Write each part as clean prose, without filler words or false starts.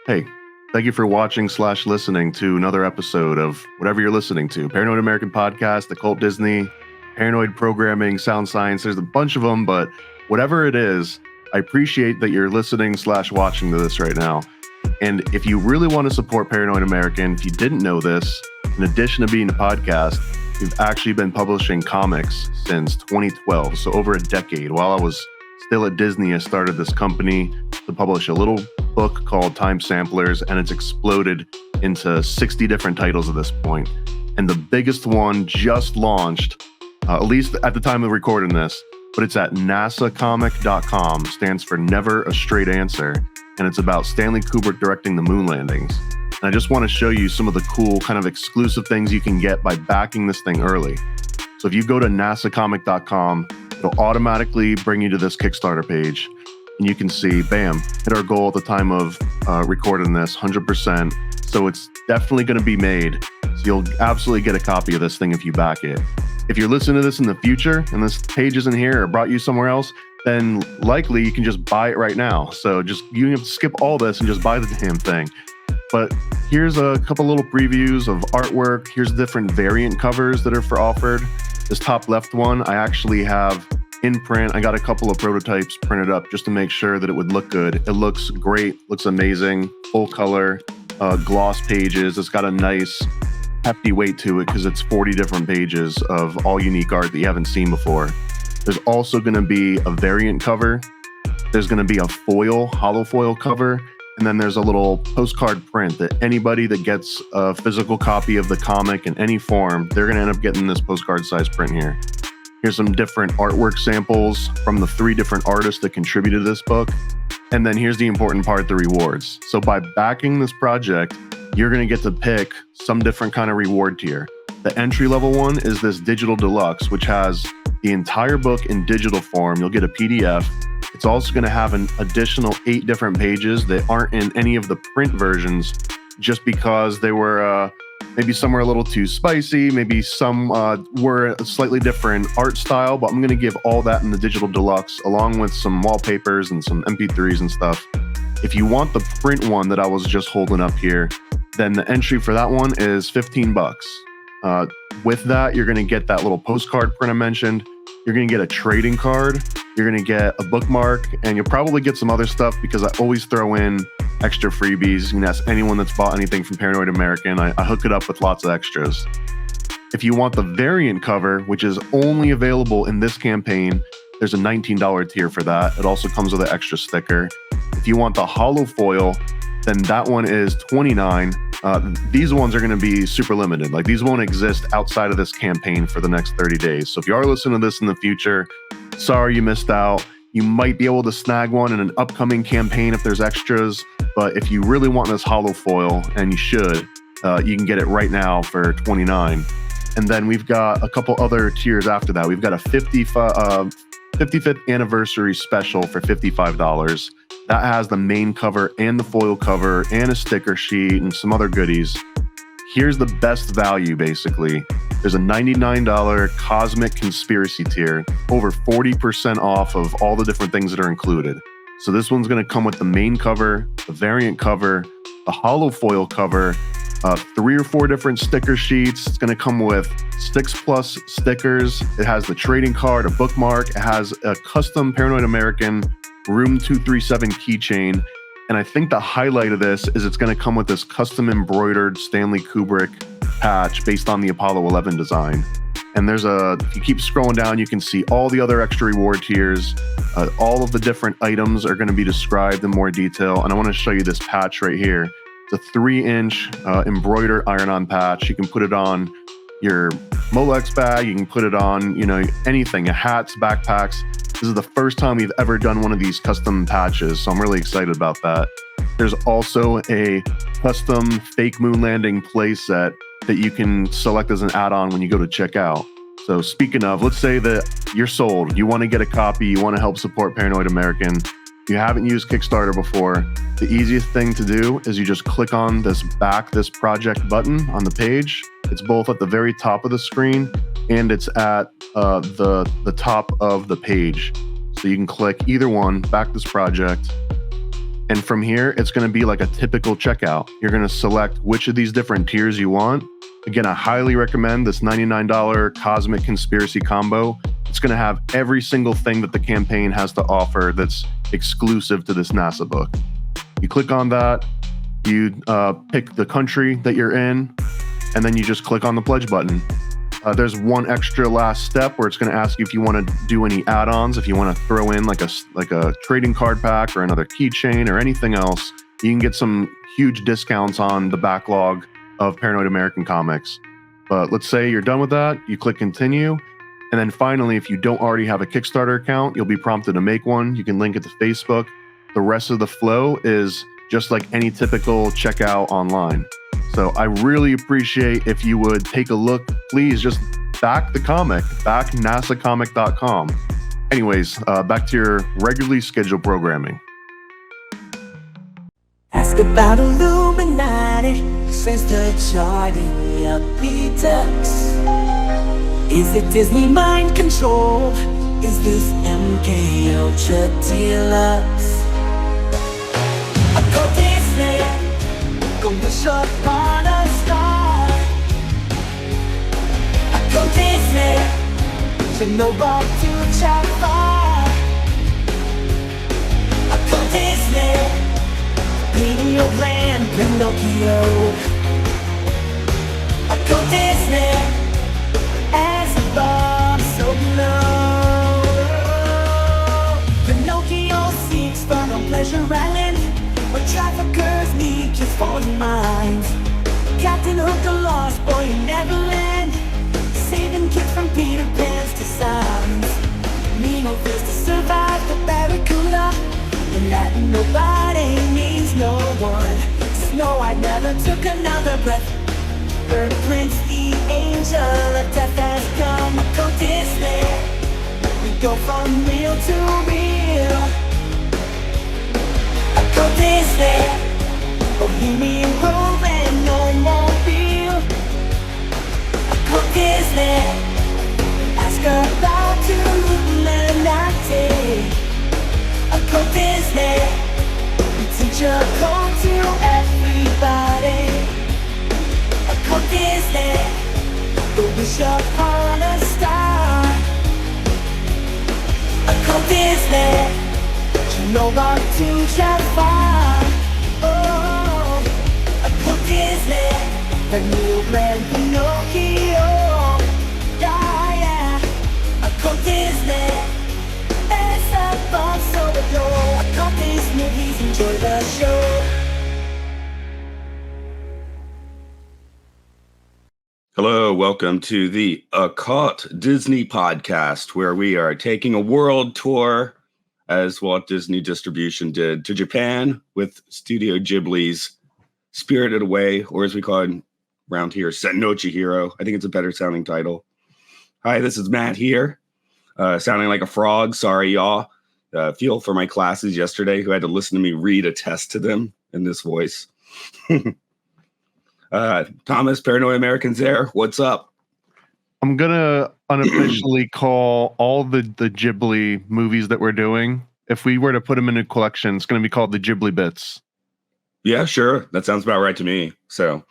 Hey, thank you for watching / listening to another episode of whatever you're listening to. Paranoid American Podcast, Occult Disney, Paranoid Programming, Sound Science. There's a bunch of them, but whatever it is, I appreciate that you're listening / watching to this right now. And if you really want to support Paranoid American, if you didn't know this, in addition to being a podcast, we've actually been publishing comics since 2012, so over a decade. While I was still at Disney, I started this company to publish a little book called Time Samplers, and it's exploded into 60 different titles at this point. And the biggest one just launched, at least at the time of recording this, but it's at nasacomic.com, stands for Never a Straight Answer, and it's about Stanley Kubrick directing the moon landings. And I just want to show you some of the cool kind of exclusive things you can get by backing this thing early. So if you go to nasacomic.com, it'll automatically bring you to this Kickstarter page. And you can see, bam, hit our goal at the time of recording this, 100%. So it's definitely going to be made. So you'll absolutely get a copy of this thing if you back it. If you're listening to this in the future and this page isn't here or brought you somewhere else, then likely you can just buy it right now. So you have to skip all this and just buy the damn thing. But here's a couple little previews of artwork. Here's different variant covers that are for offered. This top left one, I actually have in print. I got a couple of prototypes printed up just to make sure that it would look good. It looks great, looks amazing, full color, gloss pages. It's got a nice hefty weight to it because it's 40 different pages of all unique art that you haven't seen before. There's also going to be a variant cover. There's going to be a hollow foil cover. And then there's a little postcard print that anybody that gets a physical copy of the comic in any form, they're going to end up getting this postcard size print here. Here's some different artwork samples from the 3 different artists that contributed to this book. And then here's the important part, the rewards. So by backing this project, you're going to get to pick some different kind of reward tier. The entry level one is this digital deluxe, which has the entire book in digital form. You'll get a PDF. It's also going to have an additional 8 different pages that aren't in any of the print versions just because they were maybe some were a little too spicy, maybe some were a slightly different art style, but I'm going to give all that in the digital deluxe along with some wallpapers and some MP3s and stuff. If you want the print one that I was just holding up here, then the entry for that one is $15. With that, you're going to get that little postcard print I mentioned. You're going to get a trading card. You're going to get a bookmark, and you'll probably get some other stuff because I always throw in extra freebies. You can ask anyone that's bought anything from Paranoid American. I hook it up with lots of extras. If you want the variant cover, which is only available in this campaign, there's a $19 tier for that. It also comes with an extra sticker. If you want the hollow foil, then that one is $29. These ones are going to be super limited. Like, these won't exist outside of this campaign for the next 30 days. So if you are listening to this in the future, sorry you missed out. You might be able to snag one in an upcoming campaign if there's extras. But if you really want this hollow foil, and you should, you can get it right now for $29. And then we've got a couple other tiers after that. We've got a 55th anniversary special for $55. That has the main cover and the foil cover and a sticker sheet and some other goodies. Here's the best value, basically. There's a $99 Cosmic Conspiracy tier, over 40% off of all the different things that are included. So this one's going to come with the main cover, the variant cover, the hollow foil cover, 3 or 4 different sticker sheets. It's going to come with 6+ stickers. It has the trading card, a bookmark. It has a custom Paranoid American Room 237 keychain. And I think the highlight of this is it's going to come with this custom embroidered Stanley Kubrick patch based on the Apollo 11 design. And if you keep scrolling down, you can see all the other extra reward tiers. All of the different items are going to be described in more detail. And I want to show you this patch right here. It's a 3-inch embroidered iron-on patch. You can put it on your Molex bag. You can put it on, anything, hats, backpacks. This is the first time we've ever done one of these custom patches, so I'm really excited about that. There's also a custom fake moon landing playset that you can select as an add-on when you go to check out. So speaking of, let's say that you're sold, you want to get a copy, you want to help support Paranoid American. If you haven't used Kickstarter before, the easiest thing to do is you just click on this project button on the page. It's both at the very top of the screen and it's at the top of the page. So you can click either one, back this project. And from here, it's going to be like a typical checkout. You're going to select which of these different tiers you want. Again, I highly recommend this $99 Cosmic Conspiracy combo. It's going to have every single thing that the campaign has to offer that's exclusive to this NASA book. You click on that, you pick the country that you're in, and then you just click on the pledge button. There's one extra last step where it's going to ask you if you want to do any add-ons, if you want to throw in like a trading card pack or another keychain or anything else. You can get some huge discounts on the backlog of Paranoid American comics. But let's say you're done with that, you click continue, and then finally, if you don't already have a Kickstarter account, you'll be prompted to make one. You can link it to Facebook. The rest of the flow is just like any typical checkout online. So I really appreciate if you would take a look. Please just back the comic, back nasacomic.com. Anyways, back to your regularly scheduled programming. Ask about Illuminati, since the charting upbeat ducks. Is it Disney mind control? Is this MK Ultra Deluxe? Occult Disney, go wish upon a star. Occult Disney, should know what to chat for. Occult Disney, Video Land, Pinocchio. Occult Disney, as a bomb so low. Pinocchio seeks fun on Pleasure Island, where traffickers need just fallen minds. Captain Hook, the lost boy in Neverland, saving kids from Peter Pan's designs. Nemo feels to survive the Barracuda, and that nobody means no one. Snow White never took another breath. Bird Prince, the angel of death has come. Occult Disney, we go from real to real. Occult Disney, Bohemian Grove and no more real. Occult Disney, ask about Illuminati. Occult Disney, we teach occult to everybody. Occult Disney, go wish upon a star. Occult Disney, you know what to chat for. Oh, Occult Disney, the new brand Pinocchio. Yeah, yeah. Occult Disney, it's a bomb so we go. Occult Disney, please enjoy the show. Hello, welcome to the Occult Disney podcast, where we are taking a world tour, as Walt Disney Distribution did, to Japan with Studio Ghibli's Spirited Away, or as we call it around here, Sennochi Hero. I think it's a better sounding title. Hi, this is Matt here, sounding like a frog. Sorry, y'all. Feel for my classes yesterday who had to listen to me read a test to them in this voice. Thomas, Paranoid Americans there. What's up? I'm going to unofficially call all the Ghibli movies that we're doing, if we were to put them in a collection, it's going to be called the Ghibli Bits. Yeah, sure. That sounds about right to me. So,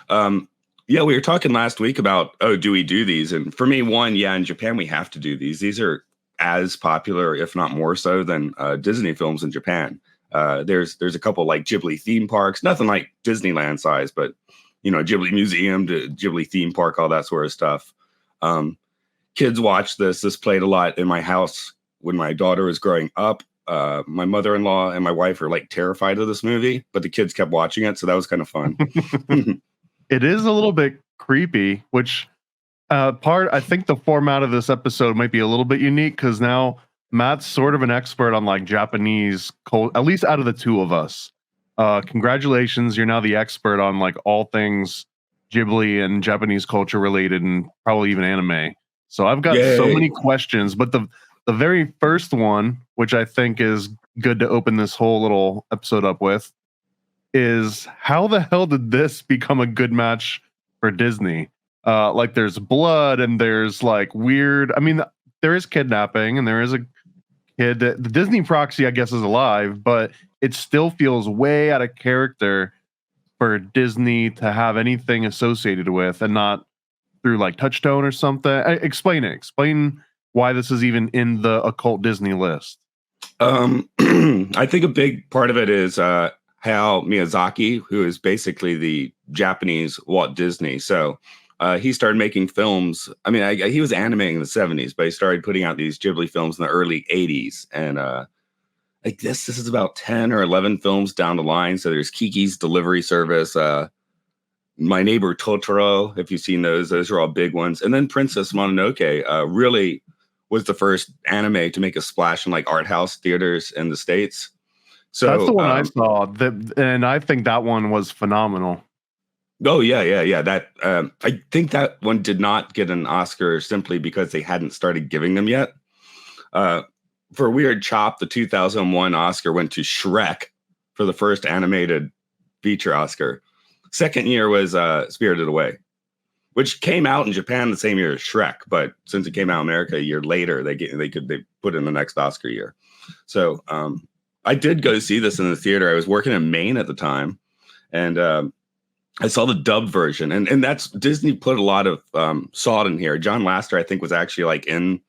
yeah, we were talking last week about, do we do these? And for me, one, yeah, in Japan, we have to do these. These are as popular, if not more so, than Disney films in Japan. There's a couple like Ghibli theme parks, nothing like Disneyland size, but you know, Ghibli Museum to Ghibli theme park, all that sort of stuff. Kids watch this. This played a lot in my house when my daughter was growing up. My mother-in-law and my wife are like terrified of this movie, but the kids kept watching it, so that was kind of fun. It is a little bit creepy, which I think the format of this episode might be a little bit unique because now Matt's sort of an expert on like Japanese culture, at least out of the two of us. Congratulations, you're now the expert on like all things Ghibli and Japanese culture related, and probably even anime. So I've got so many questions, but the very first one, which I think is good to open this whole little episode up with, is how the hell did this become a good match for Disney? Like there's blood and there's like weird, I mean, there is kidnapping and there is a kid. The Disney proxy, I guess, is alive, but it still feels way out of character for Disney to have anything associated with, and not through like Touchstone or something. Explain it. Explain why this is even in the Occult Disney list. I think a big part of it is Hayao Miyazaki, who is basically the Japanese Walt Disney. So he started making films. I mean, he was animating in the 70s, but he started putting out these Ghibli films in the early 80s. And I guess this is about 10 or 11 films down the line. So there's Kiki's Delivery Service, My Neighbor Totoro, if you've seen those are all big ones. And then Princess Mononoke really was the first anime to make a splash in like art house theaters in the States. So that's the one I saw, and I think that one was phenomenal. Oh yeah. That I think that one did not get an Oscar simply because they hadn't started giving them yet. For Weird Chop, the 2001 Oscar went to Shrek for the first animated feature Oscar. Second year was Spirited Away, which came out in Japan the same year as Shrek, but since it came out in America a year later, they put in the next Oscar year. So I did go see this in the theater. I was working in Maine at the time, and I saw the dubbed version, and that's Disney put a lot of salt in here. John Lasseter, I think, was actually like in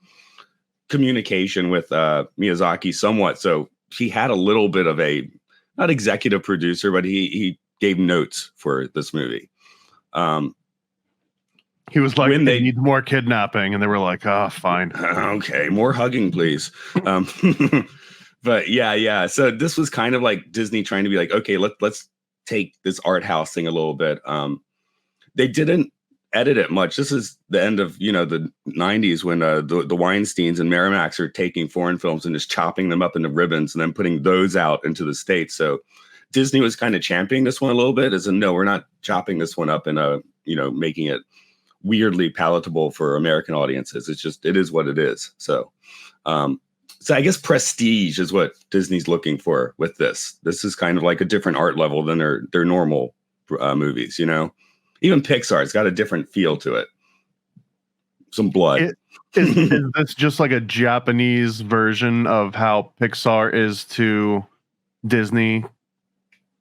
communication with Miyazaki somewhat, so he had a little bit of a not executive producer, but he gave notes for this movie. He was like, they need more kidnapping, and they were like, "Oh, fine, okay, more hugging, please." But yeah. So this was kind of like Disney trying to be like, okay, let's take this art house thing a little bit. They didn't edit it much. This is the end of the 90s when the Weinsteins and Miramax are taking foreign films and just chopping them up into ribbons and then putting those out into the States. So Disney was kind of championing this one a little bit, as in, no, we're not chopping this one up and making it weirdly palatable for American audiences. It is what it is. So I guess prestige is what Disney's looking for with this. This is kind of like a different art level than their normal movies, Even Pixar's got a different feel to it. Some blood. Is this just like a Japanese version of how Pixar is to Disney?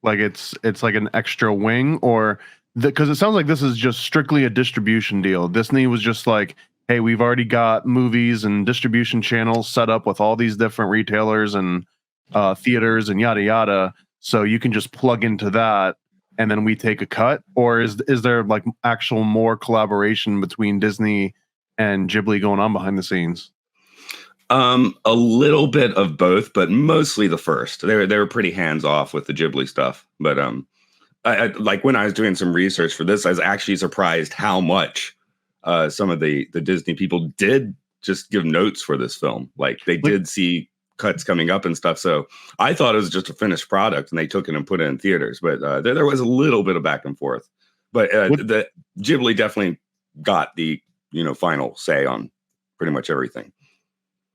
Like it's like an extra wing, or because it sounds like this is just strictly a distribution deal. Disney was just like, hey, we've already got movies and distribution channels set up with all these different retailers and theaters and yada yada. So you can just plug into that, and then we take a cut. Or is there like actual more collaboration between Disney and Ghibli going on behind the scenes? A little bit of both, but mostly the first. They were pretty hands off with the Ghibli stuff. But I like when I was doing some research for this, I was actually surprised how much some of the Disney people did just give notes for this film. Like they did see cuts coming up and stuff. So I thought it was just a finished product and they took it and put it in theaters. But there was a little bit of back and forth. But the Ghibli definitely got the final say on pretty much everything.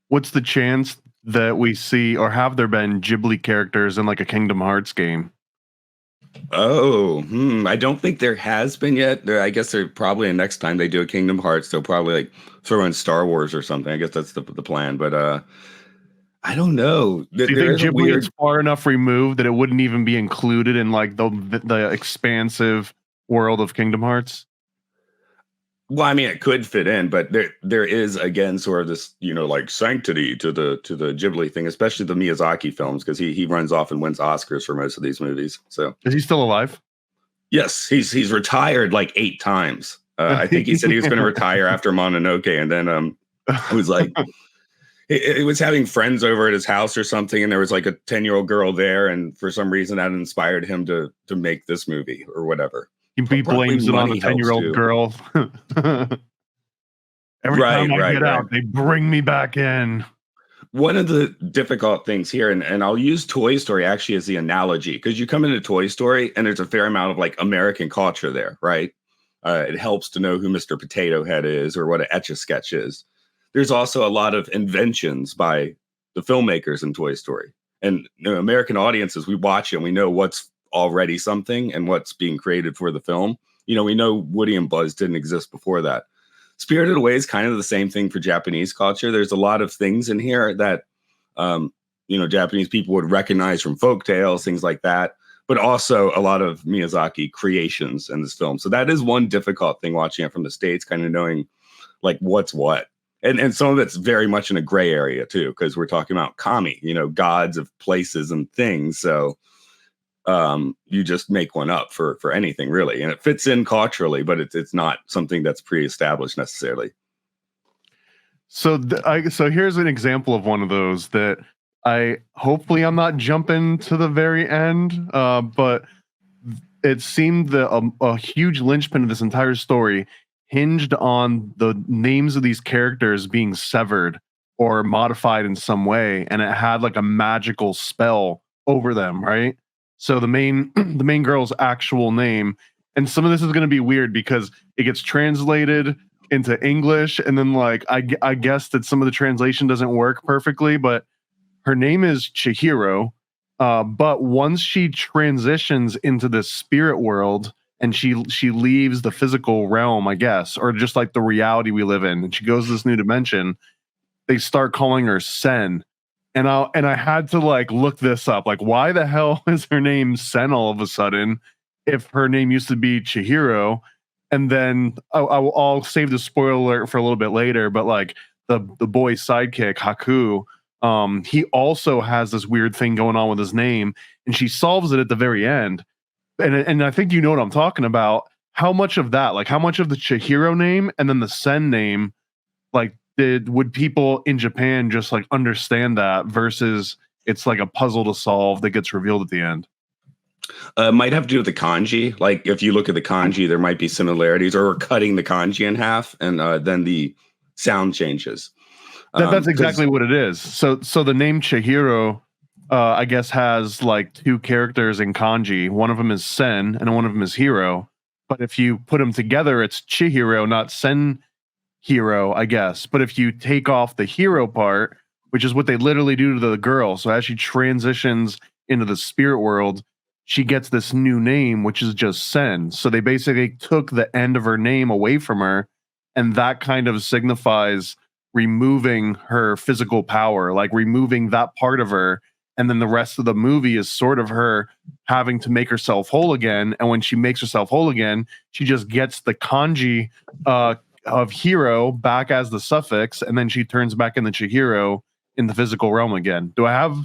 What's the chance that we see, or have there been Ghibli characters in like a Kingdom Hearts game? Oh, I don't think there has been yet. I guess they're probably next time they do a Kingdom Hearts, they'll probably like throw in Star Wars or something. I guess that's the plan. But I don't know. Do you think Ghibli is far enough removed that it wouldn't even be included in like the expansive world of Kingdom Hearts? Well, I mean, it could fit in, but there is again sort of this like sanctity to the Ghibli thing, especially the Miyazaki films, because he runs off and wins Oscars for most of these movies. So is he still alive? Yes, he's retired like 8 times. I think he said he was going to retire after Mononoke, and then it was like he was having friends over at his house or something, and there was like a 10-year-old girl there, and for some reason that inspired him to make this movie or whatever. He blames it on the 10-year-old girl. Every time I get out, they bring me back in. One of the difficult things here, and I'll use Toy Story actually as the analogy, because you come into Toy Story and there's a fair amount of like American culture there, right? It helps to know who Mr. Potato Head is or what an Etch-a-Sketch is. There's also a lot of inventions by the filmmakers in Toy Story. And American audiences, we watch it and we know what's already something and what's being created for the film. We know Woody and Buzz didn't exist before that. Spirited Away is kind of the same thing for Japanese culture. There's a lot of things in here that Japanese people would recognize from folk tales, things like that, but also a lot of Miyazaki creations in this film. So that is one difficult thing watching it from the States, kind of knowing like what's what. And some of it's very much in a gray area too, because we're talking about kami, gods of places and things. So you just make one up for anything really, and it fits in culturally, but it's not something that's pre-established necessarily. So so here's an example of one of those that hopefully I'm not jumping to the very end, but it seemed that a huge linchpin of this entire story hinged on the names of these characters being severed or modified in some way, and it had like a magical spell over them, right? So the main girl's actual name, and some of this is going to be weird because it gets translated into English, and then like I guess that some of the translation doesn't work perfectly, but her name is Chihiro. But once she transitions into the spirit world and she leaves the physical realm, I guess, or just like the reality we live in, and she goes to this new dimension, they start calling her Sen. And I had to like look this up. Like, why the hell is her name Sen all of a sudden if her name used to be Chihiro? And then I'll save the spoiler alert for a little bit later. But like the boy's sidekick Haku, he also has this weird thing going on with his name, and she solves it at the very end. And I think you know what I'm talking about. How much of that, like how much of the Chihiro name and then the Sen name, like would people in Japan just like understand that versus it's like a puzzle to solve that gets revealed at the end? Might have to do with the kanji. Like if you look at the kanji, there might be similarities, or we're cutting the kanji in half, and then the sound changes. That's exactly what it is. So the name Chihiro, I guess, has like two characters in kanji. One of them is Sen, and one of them is Hiro. But if you put them together, it's Chihiro, not Sen Hiro, I guess. But if you take off the hero part, which is what they literally do to the girl, so as she transitions into the spirit world, she gets this new name, which is just Sen. So they basically took the end of her name away from her, and that kind of signifies removing her physical power, like removing that part of her. And then the rest of the movie is sort of her having to make herself whole again. And when she makes herself whole again, she just gets the kanji of hero back as the suffix, and then she turns back into Chihiro in the physical realm again. Do I have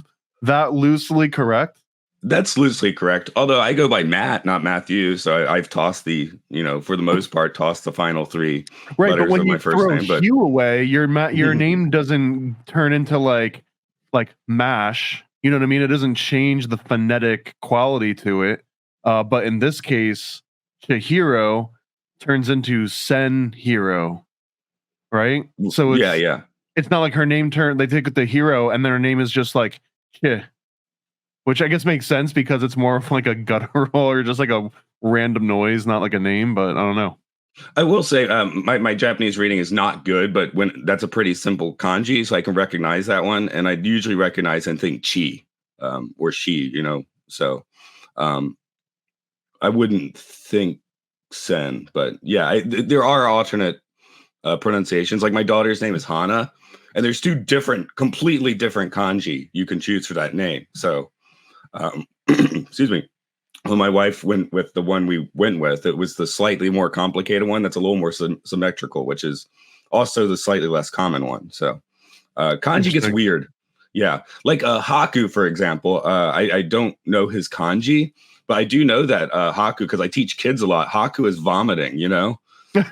that loosely correct? That's loosely correct. Although I go by Matt, not Matthew, so I've tossed for the most part, tossed the final three letters but when of my you first throw name. But Hugh away, your name doesn't turn into like mash. You know what I mean? It doesn't change the phonetic quality to it. But in this case, Chihiro turns into Sen Hero, right? So yeah. It's not like her name they take the hero and then her name is just like Chi, which I guess makes sense because it's more of like a guttural or just like a random noise, not like a name, but I don't know. I will say my Japanese reading is not good, but when that's a pretty simple kanji, so I can recognize that one, and I usually recognize and think chi or she, so I wouldn't think Sen, but yeah, there are alternate pronunciations. Like my daughter's name is Hana, and there's two completely different kanji you can choose for that name. So, excuse me. When my wife went with the one we went with, it was the slightly more complicated one that's a little more symmetrical, which is also the slightly less common one. So kanji gets weird. Yeah. Like Haku, for example, I don't know his kanji, but I do know that Haku, because I teach kids a lot, Haku is vomiting,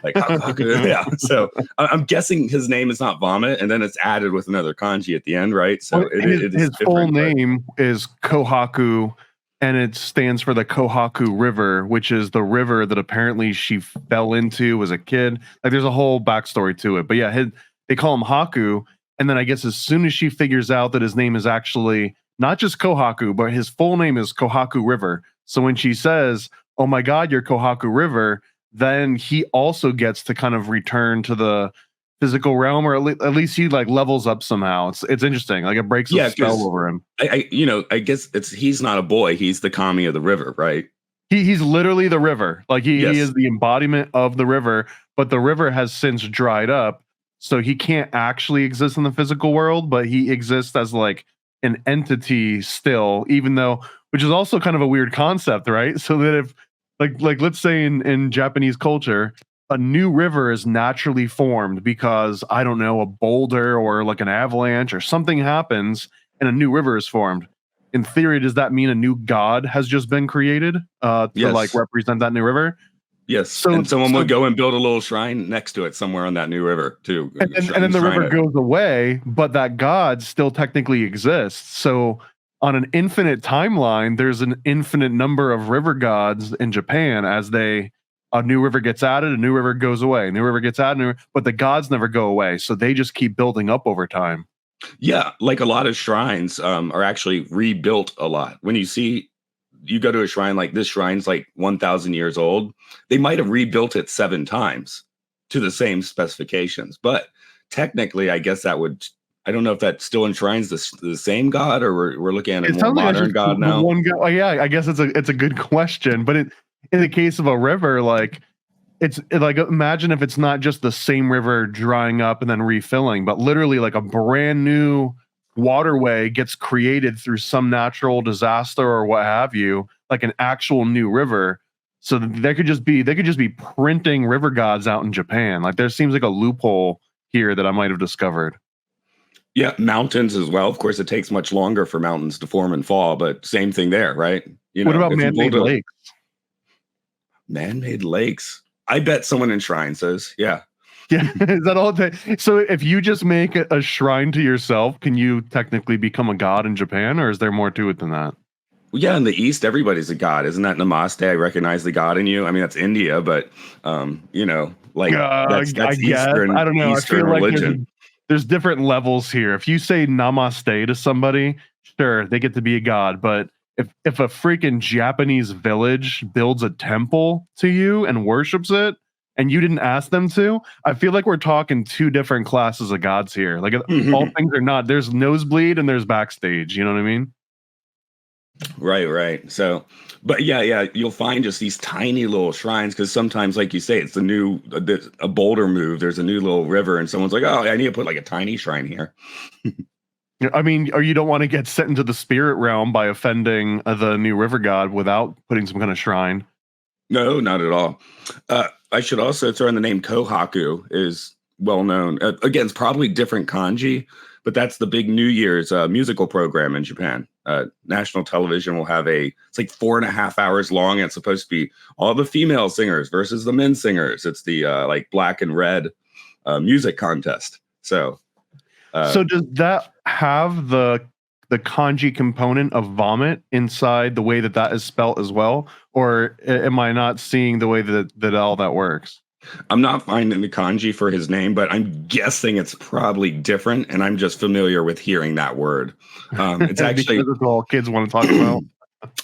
like Haku. Yeah. So I'm guessing his name is not vomit, and then it's added with another kanji at the end, right? So his full name is Kohaku, and it stands for the Kohaku River, which is the river that apparently she fell into as a kid. Like there's a whole backstory to it. But yeah, they call him Haku. And then I guess as soon as she figures out that his name is actually not just Kohaku, but his full name is Kohaku River. So when she says, "Oh my God, you're Kohaku River," then he also gets to kind of return to the physical realm, or at least he like levels up somehow. It's interesting. Like it breaks a spell over him. I guess he's not a boy. He's the kami of the river, right? He's literally the river. Like he is the embodiment of the river, but the river has since dried up. So he can't actually exist in the physical world, but he exists as like an entity still, even though, which is also kind of a weird concept, right? So that if like let's say in Japanese culture, a new river is naturally formed because I don't know, a boulder or like an avalanche or something happens and a new river is formed. In theory, does that mean a new god has just been created to like Yes. represent that new river? Yes. So And someone would go and build a little shrine next to it somewhere on that new river too. and then the river goes away, but that god still technically exists. So on an infinite timeline, there's an infinite number of river gods in Japan as a new river gets added, a new river goes away, a new river gets added, but the gods never go away. So they just keep building up over time. Yeah, like a lot of shrines are actually rebuilt a lot. When you go to a shrine like this shrine's like 1,000 years old, they might have rebuilt it 7 times to the same specifications. But technically, I guess I don't know if that still enshrines the same god, or we're looking at a more modern god now. One god, oh, yeah, I guess it's a good question. But in the case of a river, like it's like, imagine if it's not just the same river drying up and then refilling, but literally like a brand new waterway gets created through some natural disaster or what have you, like an actual new river. So they could just be printing river gods out in Japan. Like there seems like a loophole here that I might have discovered. Yeah, mountains as well. Of course, it takes much longer for mountains to form and fall, but same thing there, right? What about man-made lakes? Man-made lakes. I bet someone enshrines those. Yeah. Yeah, is that all? So if you just make a shrine to yourself, can you technically become a god in Japan, or is there more to it than that? Well, yeah, in the East, everybody's a god. Isn't that Namaste? I recognize the god in you. I mean, that's India, but like that's Eastern, I don't know. Eastern I feel religion. Like there's different levels here. If you say namaste to somebody, sure, they get to be a god. But if a freaking Japanese village builds a temple to you and worships it, and you didn't ask them to, I feel like we're talking 2 different classes of gods here. Like all things are not. There's nosebleed and there's backstage. You know what I mean? Right. So, but yeah, you'll find just these tiny little shrines because sometimes, like you say, it's a boulder move. There's a new little river, and someone's like, "Oh, I need to put like a tiny shrine here." I mean, or you don't want to get sent into the spirit realm by offending the new river god without putting some kind of shrine. No, not at all. I should also throw in the name Kohaku is well known. Again, it's probably different kanji, but that's the big New Year's musical program in Japan. National television will have it's like 4.5 hours long. And it's supposed to be all the female singers versus the men singers. It's the like black and red music contest. So does that have the kanji component of vomit inside the way that is spelt as well? Or am I not seeing the way that all that works? I'm not finding the kanji for his name, but I'm guessing it's probably different. And I'm just familiar with hearing that word. It's actually all kids want to talk about.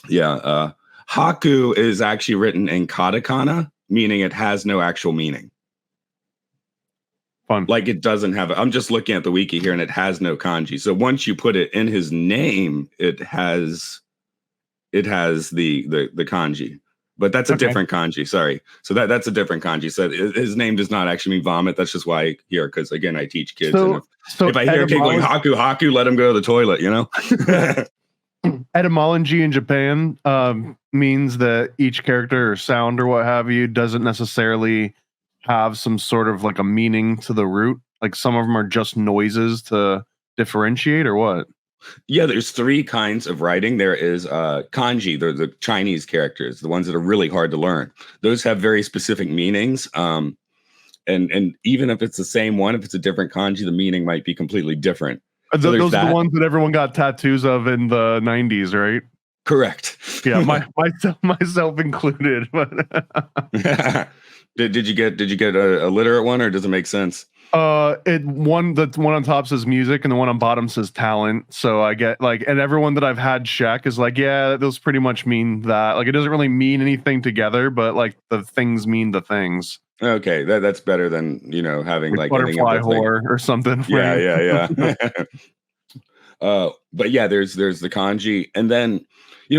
Yeah. Haku is actually written in katakana, meaning it has no actual meaning. Fun. Like it doesn't have, I'm just looking at the wiki here and it has no kanji. So once you put it in his name, it has the kanji, but that's a different kanji. Sorry. So that's a different kanji. So his name does not actually mean vomit. That's just why here. Cause again, I teach kids. So if I hear a kid going haku, let him go to the toilet, Etymology in Japan means that each character or sound or what have you doesn't necessarily have some sort of like a meaning to the root. Like some of them are just noises to differentiate, or what? Yeah, there's 3 kinds of writing. There is kanji, they're the Chinese characters, the ones that are really hard to learn. Those have very specific meanings. And even if it's the same one, if it's a different kanji, the meaning might be completely different. Those are the ones that everyone got tattoos of in the 90s, right? Correct. Yeah, myself included. Did you get a literate one, or does it make sense? The one on top says music and the one on bottom says talent. So I get and everyone that I've had check is like, yeah, those pretty much mean that. Like it doesn't really mean anything together, but like the things mean the things. Okay, that's better than having like butterfly whore or something. Yeah. But yeah, there's the kanji, and then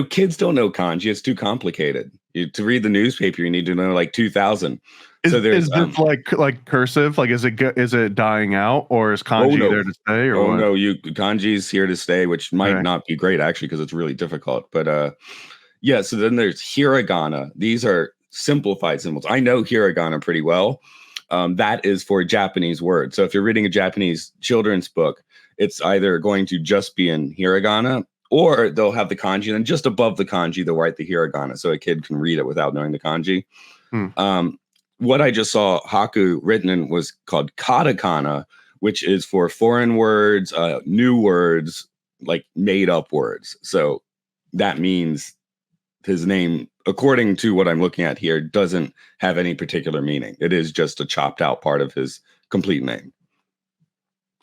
kids don't know kanji. It's too complicated. To read the newspaper, you need to know like 2,000. Is So there's this like cursive? Like, is it dying out, or is kanji no. there to stay, or Oh what? no, kanji's here to stay, which might Okay. not be great actually because it's really difficult. But yeah, so then there's hiragana. These are simplified symbols. I know hiragana pretty well. That is for Japanese words. So if you're reading a Japanese children's book, it's either going to just be in hiragana, or they'll have the kanji, and then just above the kanji, they'll write the hiragana so a kid can read it without knowing the kanji. Hmm. What I just saw Haku written in was called katakana, which is for foreign words, new words, like made up words. So that means his name, according to what I'm looking at here, doesn't have any particular meaning. It is just a chopped out part of his complete name.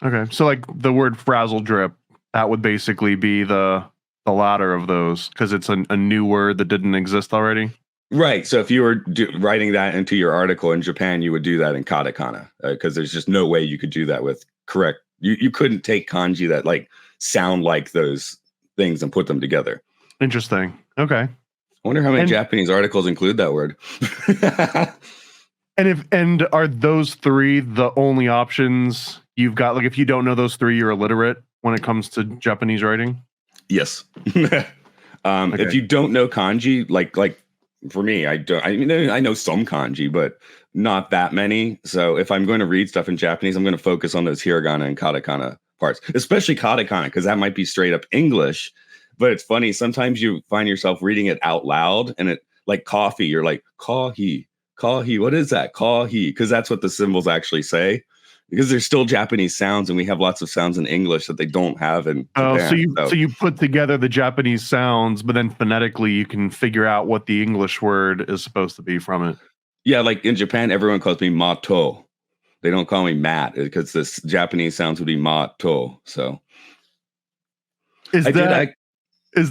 Okay, so like the word frazzle drip, that would basically be the latter of those, because it's a new word that didn't exist already. Right. So if you were writing that into your article in Japan, you would do that in katakana, because there's just no way you could do that with correct. You couldn't take kanji that like sound like those things and put them together. Interesting. Okay. I wonder how many Japanese articles include that word. And are those three the only options you've got? Like, if you don't know those three, you're illiterate when it comes to Japanese writing? Yes. Okay. If you don't know kanji, like for me, I know some kanji, but not that many. So if I'm going to read stuff in Japanese, I'm going to focus on those hiragana and katakana parts, especially katakana, because that might be straight up English. But it's funny, sometimes you find yourself reading it out loud, and it, like coffee, you're like, kahi, what is that? Kahi, because that's what the symbols actually say. Because there's still Japanese sounds, and we have lots of sounds in English that they don't have in Japan. So you put together the Japanese sounds, but then phonetically you can figure out what the English word is supposed to be from it. Yeah, like in Japan, everyone calls me Mato. They don't call me Matt, because this Japanese sounds would be Mato. So is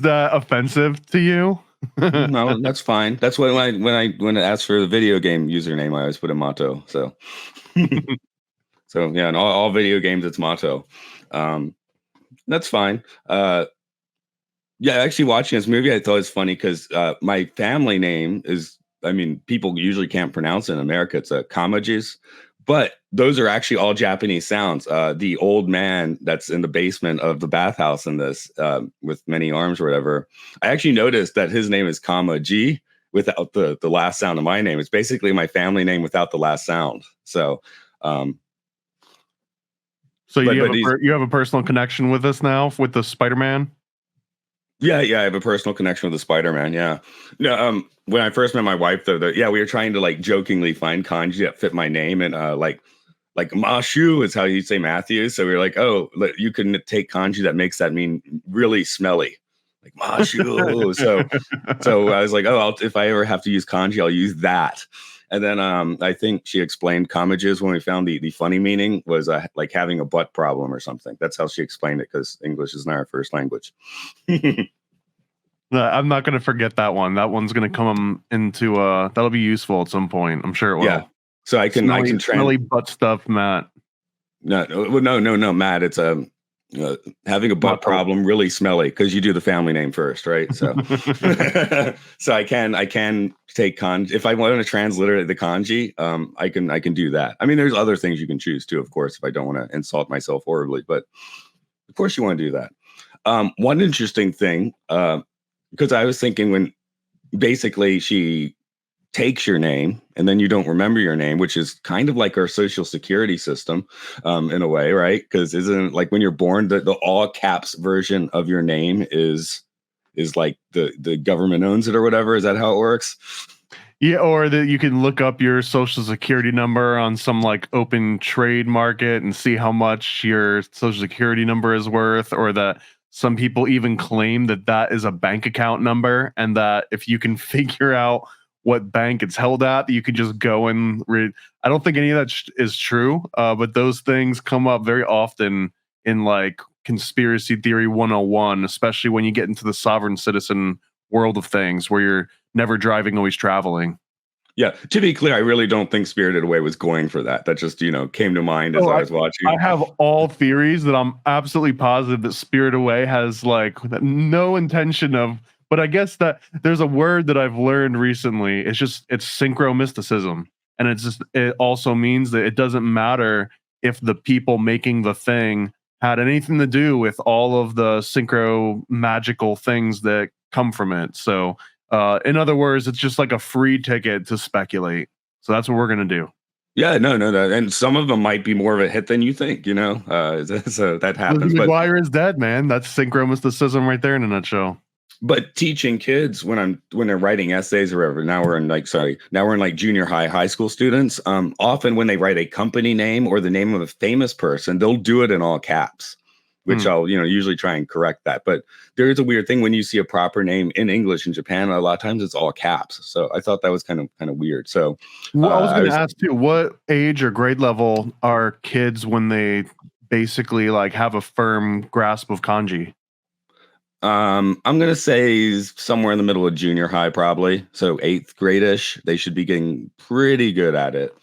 that offensive to you? No, that's fine. That's when I ask for the video game username, I always put a Mato. So so yeah, in all video games it's Mato. That's fine. Yeah, actually watching this movie, I thought it was funny because my family name is, I mean, people usually can't pronounce it in America. It's a Kamajis, but those are actually all Japanese sounds. The old man that's in the basement of the bathhouse in this, with many arms or whatever, I actually noticed that his name is Kamaji without the last sound of my name. It's basically my family name without the last sound. So, you have a personal connection with this now with the Spider-Man? Yeah, I have a personal connection with the Spider-Man. Yeah, no. When I first met my wife, though, we were trying to like jokingly find kanji that fit my name, and like Mashu is how you say Matthew. So we were like, oh, you can take kanji that makes that mean really smelly, like Mashu. so I was like, oh, if I ever have to use kanji, I'll use that. And then I think she explained kamages when we found the funny meaning was like having a butt problem or something. That's how she explained it, because English is not our first language. I'm not going to forget that one. That one's going to come into that'll be useful at some point. I'm sure it will. Yeah. So I can smelly butt stuff, Matt. No, Matt. It's having a butt problem, really smelly, because you do the family name first, right? So, so I can take kanji if I want to transliterate the kanji. I can do that. I mean, there's other things you can choose too, of course, if I don't want to insult myself horribly, but of course you want to do that. One interesting thing, because I was thinking when basically she takes your name and then you don't remember your name, which is kind of like our social security system, in a way, right? Because isn't it like when you're born, the all caps version of your name is like the government owns it or whatever? Is that how it works? Yeah, or that you can look up your social security number on some like open trade market and see how much your social security number is worth, or that some people even claim that is a bank account number, and that if you can figure out what bank it's held at, you can just go and read. I don't think any of that is true, but those things come up very often in like conspiracy theory 101, especially when you get into the sovereign citizen world of things where you're never driving, always traveling. Yeah, to be clear, I really don't think Spirited Away was going for that. That just, came to mind as I was watching. I have all theories that I'm absolutely positive that Spirited Away has like no intention of, but I guess that there's a word that I've learned recently. It's synchromysticism. And it also means that it doesn't matter if the people making the thing had anything to do with all of the synchro magical things that come from it. So in other words, it's just like a free ticket to speculate. So that's what we're going to do. Yeah, no. And some of them might be more of a hit than you think, so that happens. Lizzie McGuire is dead, man. That's synchro mysticism right there in a nutshell. But teaching kids when they're writing essays or whatever, now we're in like junior high school students. Often when they write a company name or the name of a famous person, they'll do it in all caps, which I'll usually try and correct that. But there is a weird thing when you see a proper name in English in Japan. A lot of times it's all caps. So I thought that was kind of weird. So well, I was going to ask too, what age or grade level are kids when they basically like have a firm grasp of kanji? I'm gonna say somewhere in the middle of junior high, probably. So 8th grade-ish. They should be getting pretty good at it.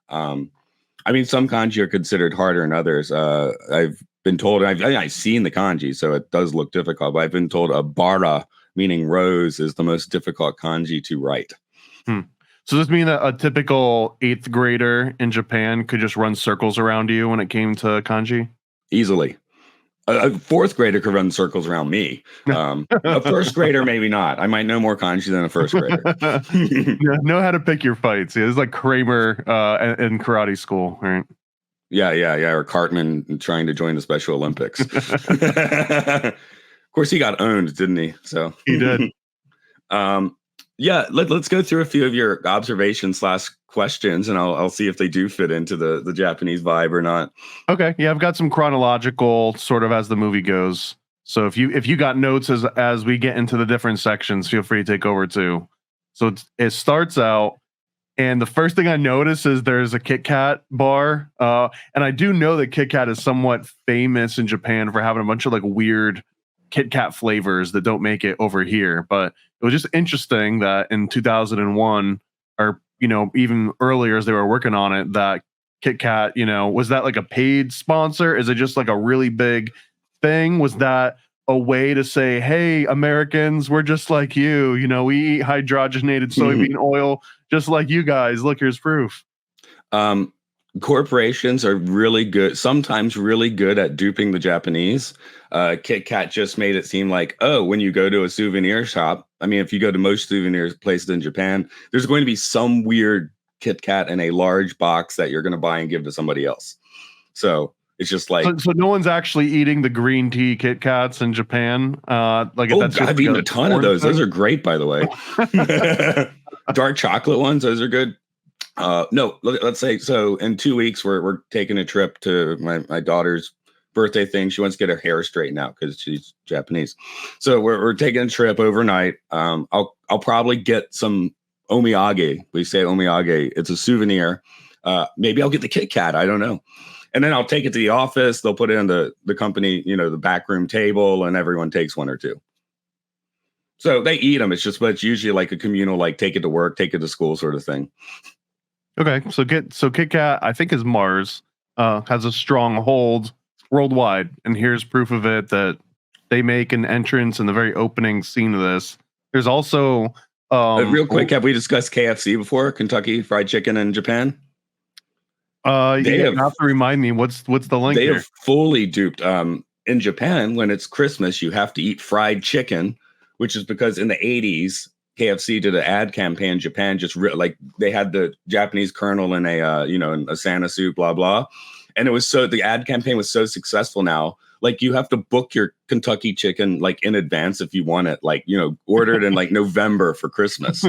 I mean, some kanji are considered harder than others. I've been told, I've seen the kanji, so it does look difficult. But I've been told a bara, meaning rose, is the most difficult kanji to write. So does this mean that a typical 8th grader in Japan could just run circles around you when it came to kanji? Easily. A 4th grader could run circles around me. A 1st grader, maybe not. I might know more kanji than a 1st grader. Know how to pick your fights. Yeah, it's like Kramer in karate school, right? Yeah. Or Cartman trying to join the Special Olympics. Of course, he got owned, didn't he? So he did. Yeah, let's go through a few of your observations / questions, and I'll see if they do fit into the Japanese vibe or not. Okay, yeah, I've got some chronological sort of as the movie goes. So if you got notes as we get into the different sections, feel free to take over too. So it starts out, and the first thing I notice is there's a Kit Kat bar, and I do know that Kit Kat is somewhat famous in Japan for having a bunch of like weird Kit Kat flavors that don't make it over here, but it was just interesting that in 2001 or even earlier as they were working on it, that Kit Kat, was that like a paid sponsor? Is it just like a really big thing? Was that a way to say, hey, Americans, we're just like you, we eat hydrogenated soybean oil just like you guys. Look, here's proof. Corporations are really good, sometimes really good at duping the Japanese. Kit Kat just made it seem like, when you go to a souvenir shop, I mean, if you go to most souvenir places in Japan, there's going to be some weird Kit Kat in a large box that you're going to buy and give to somebody else. So it's just like, so no one's actually eating the green tea Kit Kats in Japan. I've eaten a ton of those. Those are great, by the way. Dark chocolate ones, those are good. No, let's say, so in 2 weeks, we're taking a trip to my daughter's birthday thing. She wants to get her hair straightened out because she's Japanese. So we're taking a trip overnight. I'll probably get some omiyage. We say omiyage. It's a souvenir. Maybe I'll get the Kit Kat. I don't know. And then I'll take it to the office. They'll put it in the company, the backroom table, and everyone takes one or two. So they eat them. But it's usually like a communal, like take it to work, take it to school sort of thing. Okay, so Kit Kat, I think, is Mars, has a strong hold worldwide, and here's proof of it that they make an entrance in the very opening scene of this. There's also real quick, have we discussed KFC before? Kentucky Fried Chicken in Japan? You have to remind me what's the link. They have fully duped. In Japan, when it's Christmas, you have to eat fried chicken, which is because in the 80s. KFC did an ad campaign in Japan, like they had the Japanese colonel in in a Santa suit, blah, blah. And the ad campaign was so successful now, like you have to book your Kentucky chicken like in advance if you want it, like, order it in like November for Christmas.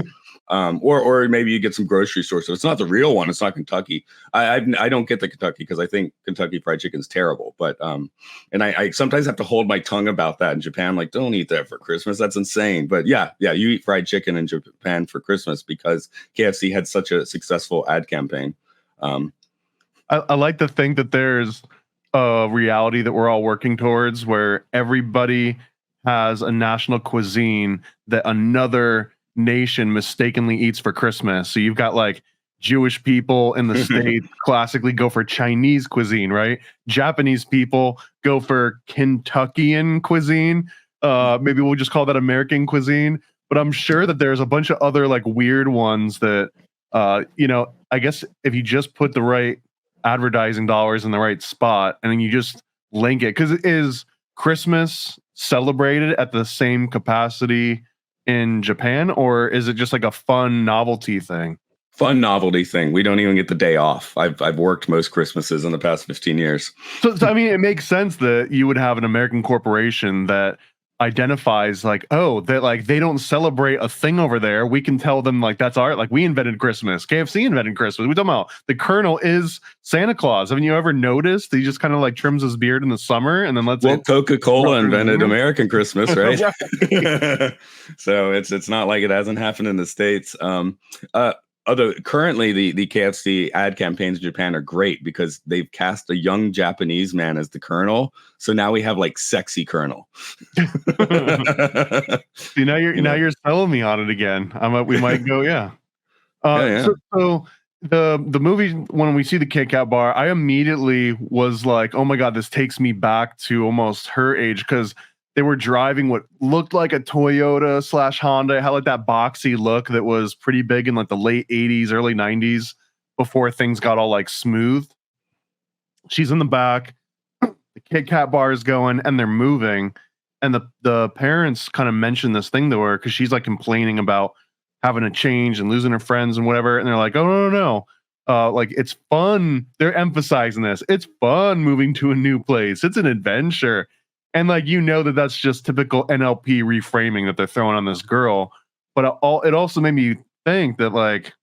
Or maybe you get some grocery store. So it's not the real one. It's not Kentucky. I don't get the Kentucky because I think Kentucky Fried Chicken is terrible. But and I sometimes have to hold my tongue about that in Japan. Like, don't eat that for Christmas. That's insane. But yeah, you eat fried chicken in Japan for Christmas because KFC had such a successful ad campaign. I like to think that there's a reality that we're all working towards where everybody has a national cuisine that another nation mistakenly eats for Christmas. So you've got like Jewish people in the States classically go for Chinese cuisine, right? Japanese people go for Kentuckian cuisine. Maybe we'll just call that American cuisine. But I'm sure that there's a bunch of other like weird ones that, I guess if you just put the right advertising dollars in the right spot and then you just link it, because is Christmas celebrated at the same capacity in Japan, or is it just like a fun novelty thing? Fun novelty thing. We don't even get the day off. I've worked most Christmases in the past 15 years. So I mean, it makes sense that you would have an American corporation that identifies like, oh, that like they don't celebrate a thing over there. We can tell them like that's our, like we invented Christmas. KFC invented Christmas. We talking about the Colonel is Santa Claus. Haven't you ever noticed? He just kind of like trims his beard in the summer and then lets Well, Coca-Cola invented American Christmas, right? So it's not like it hasn't happened in the States. Although currently the KFC ad campaigns in Japan are great because they've cast a young Japanese man as the Colonel. So now we have like sexy Colonel. See, now you're selling me on it again. We might go, yeah. Yeah. So the movie, when we see the Kit Kat bar, I immediately was like, oh my God, this takes me back to almost her age, because they were driving what looked like a Toyota / Honda. It had like that boxy look that was pretty big in like the late 80s, early 90s, before things got all like smooth. She's in the back. The Kit Kat bar is going and they're moving. And the parents kind of mention this thing to her because she's like complaining about having to change and losing her friends and whatever. And they're like, oh, no. Like it's fun. They're emphasizing this. It's fun moving to a new place. It's an adventure. And like, that's just typical NLP reframing that they're throwing on this girl. But it also made me think that like,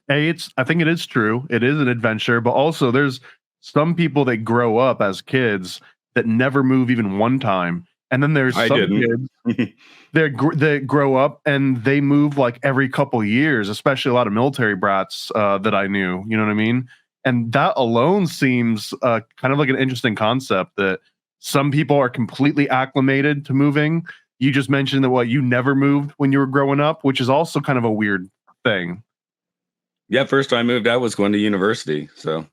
I think it is true. It is an adventure, but also there's some people that grow up as kids that never move even one time. And then there's some kids that grow up and they move like every couple years, especially a lot of military brats that I knew, you know what I mean? And that alone seems kind of like an interesting concept that some people are completely acclimated to moving. You just mentioned that you never moved when you were growing up, which is also kind of a weird thing. Yeah, first time I moved, I was going to university. So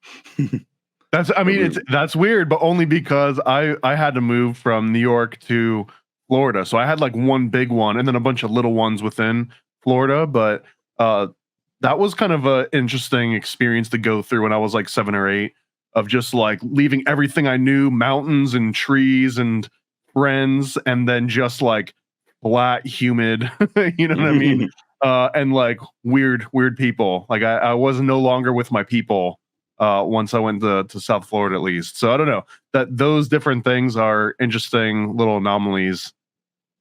that's weird, but only because I had to move from New York to Florida. So I had like one big one and then a bunch of little ones within Florida. But that was kind of an interesting experience to go through when I was like 7 or 8. Of just like leaving everything I knew, mountains and trees and friends, and then just like flat, humid, you know what I mean? And like weird people. Like I was no longer with my people once I went to South Florida, at least. So I don't know, that those different things are interesting little anomalies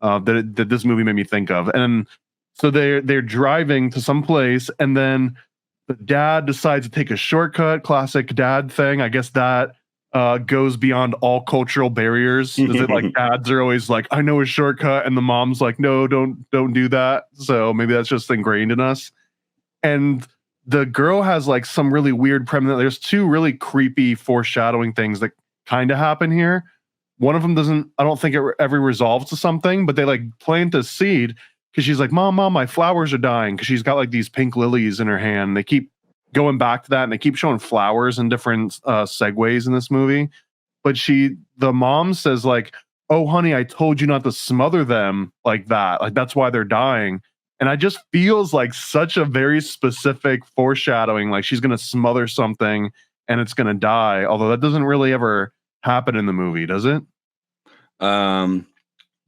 that this movie made me think of. And so they're driving to some place, and then the dad decides to take a shortcut, classic dad thing. I guess that goes beyond all cultural barriers. Is it like dads are always like, I know a shortcut, and the mom's like, no, don't do that. So maybe that's just ingrained in us. And the girl has like some really weird premise. There's two really creepy foreshadowing things that kind of happen here. One of them I don't think it ever resolves to something, but they like plant a seed. Because she's like, Mom, my flowers are dying. Because she's got like these pink lilies in her hand. They keep going back to that, and they keep showing flowers in different segues in this movie. But the mom says like, oh, honey, I told you not to smother them like that. Like that's why they're dying. And it just feels like such a very specific foreshadowing. Like she's going to smother something and it's going to die. Although that doesn't really ever happen in the movie, does it? No,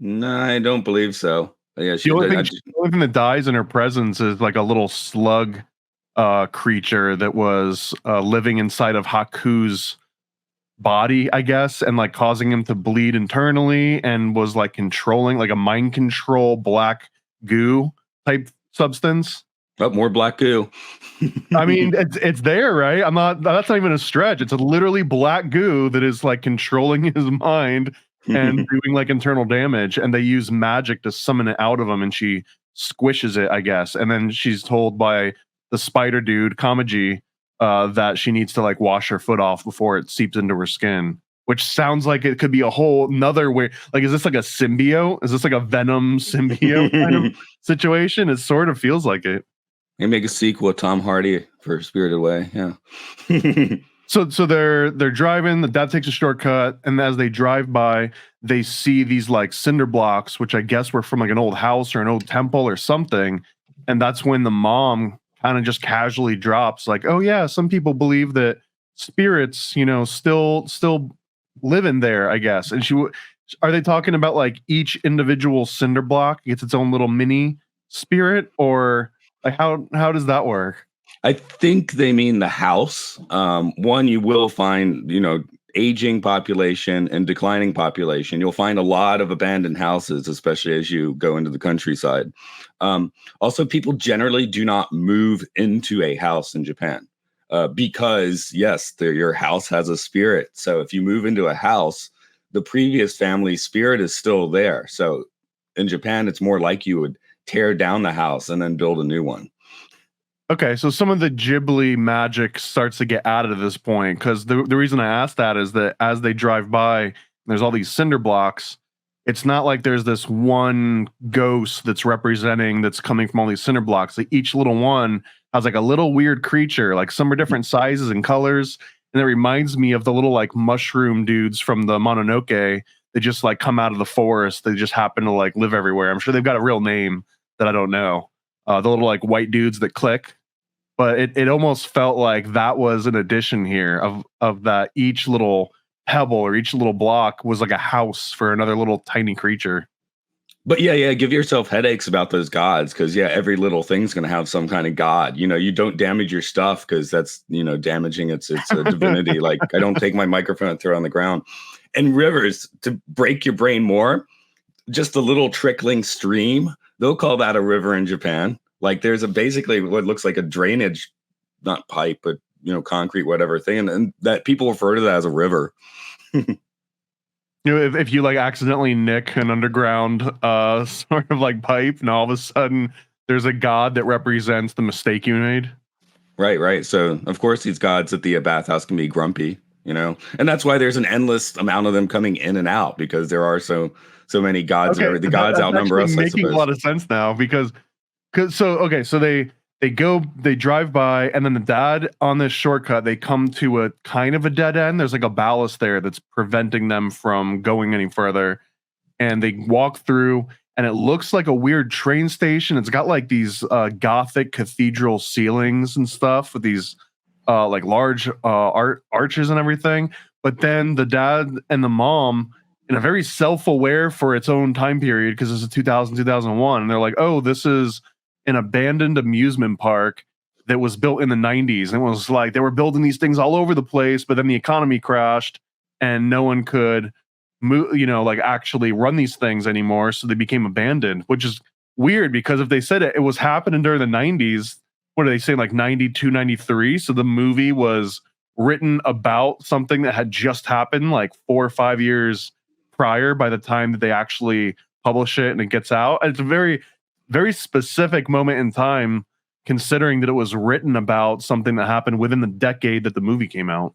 I don't believe so. Yeah, the only thing that dies in her presence is like a little slug creature that was living inside of Haku's body, I guess, and like causing him to bleed internally, and was like controlling, like a mind control black goo type substance. Oh, more black goo. I mean, it's there, right? That's not even a stretch. It's a literally black goo that is like controlling his mind and doing like internal damage, and they use magic to summon it out of him, and she squishes it, I guess. And then she's told by the spider dude, Kamaji, that she needs to like wash her foot off before it seeps into her skin, which sounds like it could be a whole nother way. Like, is this like a symbiote? Is this like a Venom symbiote kind of situation? It sort of feels like it. They make a sequel with Tom Hardy for Spirited Away. Yeah. So they're driving. The dad takes a shortcut, and as they drive by, they see these like cinder blocks, which I guess were from like an old house or an old temple or something. And that's when the mom kind of just casually drops like, oh yeah, some people believe that spirits, still live in there, I guess. And are they talking about like each individual cinder block gets its own little mini spirit, or like how does that work? I think they mean the house. One, you will find, aging population and declining population. You'll find a lot of abandoned houses, especially as you go into the countryside. Also, people generally do not move into a house in Japan because, yes, your house has a spirit. So if you move into a house, the previous family spirit is still there. So in Japan, it's more like you would tear down the house and then build a new one. Okay, so some of the Ghibli magic starts to get added at this point, because the reason I asked that is that as they drive by, there's all these cinder blocks. It's not like there's this one ghost that's coming from all these cinder blocks. Like each little one has like a little weird creature, like some are different sizes and colors. And it reminds me of the little like mushroom dudes from the Mononoke. They just like come out of the forest. They just happen to like live everywhere. I'm sure they've got a real name that I don't know. The little like white dudes that click. But it almost felt like that was an addition here of that each little pebble or each little block was like a house for another little tiny creature. But yeah, give yourself headaches about those gods, because every little thing's going to have some kind of god. You don't damage your stuff because that's damaging its divinity. Like I don't take my microphone and throw it on the ground. And rivers, to break your brain more, just a little trickling stream. They'll call that a river in Japan. Like there's basically what looks like a drainage, not pipe, but concrete, whatever thing, and that people refer to that as a river. If you like accidentally nick an underground sort of like pipe, and all of a sudden there's a god that represents the mistake you made. Right. So of course these gods at the bathhouse can be grumpy, and that's why there's an endless amount of them coming in and out, because there are so many gods. Okay, The gods outnumber us. Making a lot of sense now, because they drive by, and then the dad on this shortcut, they come to a kind of a dead end. There's like a ballast there that's preventing them from going any further. And they walk through, and it looks like a weird train station. It's got like these Gothic cathedral ceilings and stuff with these like large arches and everything. But then the dad and the mom, in a very self-aware for its own time period, because this is 2001, and they're like, oh, this is an abandoned amusement park that was built in the 90s. And it was like they were building these things all over the place, but then the economy crashed and no one could move, like actually run these things anymore. So they became abandoned, which is weird, because if they said it was happening during the 90s, what are they saying, like 92, 93? So the movie was written about something that had just happened like 4 or 5 years prior by the time that they actually publish it and it gets out. And it's a very, very specific moment in time, considering that it was written about something that happened within the decade that the movie came out.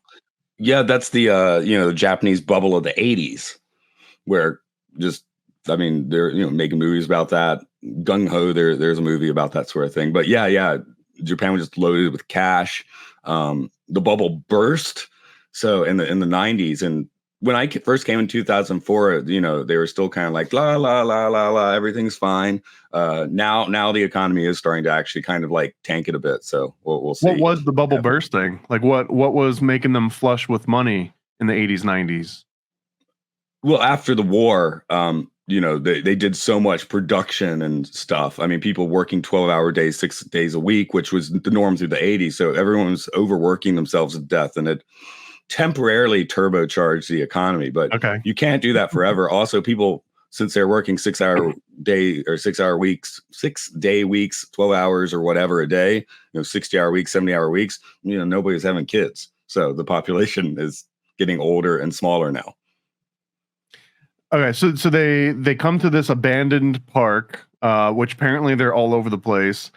Yeah, that's the the Japanese bubble of the 80s, where they're making movies about that. Gung Ho, there's a movie about that sort of thing. But yeah, Japan was just loaded with cash. The bubble burst. So in the 90s, and when I first came in 2004, they were still kind of like la la la la la, everything's fine. Now the economy is starting to actually kind of like tank it a bit. So we'll see. What was the bubble bursting? Like what was making them flush with money in the 80s, 90s? Well, after the war, they did so much production and stuff. I mean, people working 12-hour days, 6 days a week, which was the norm through the 80s. So everyone was overworking themselves to death, and it temporarily turbocharged the economy. But you can't do that forever. Also, people, since they're working 6-hour day or 6-hour weeks, 6-day weeks, 12 hours or whatever a day, 60-hour weeks, 70-hour weeks, nobody's having kids. So the population is getting older and smaller now. Okay, so they come to this abandoned park, which apparently they're all over the place.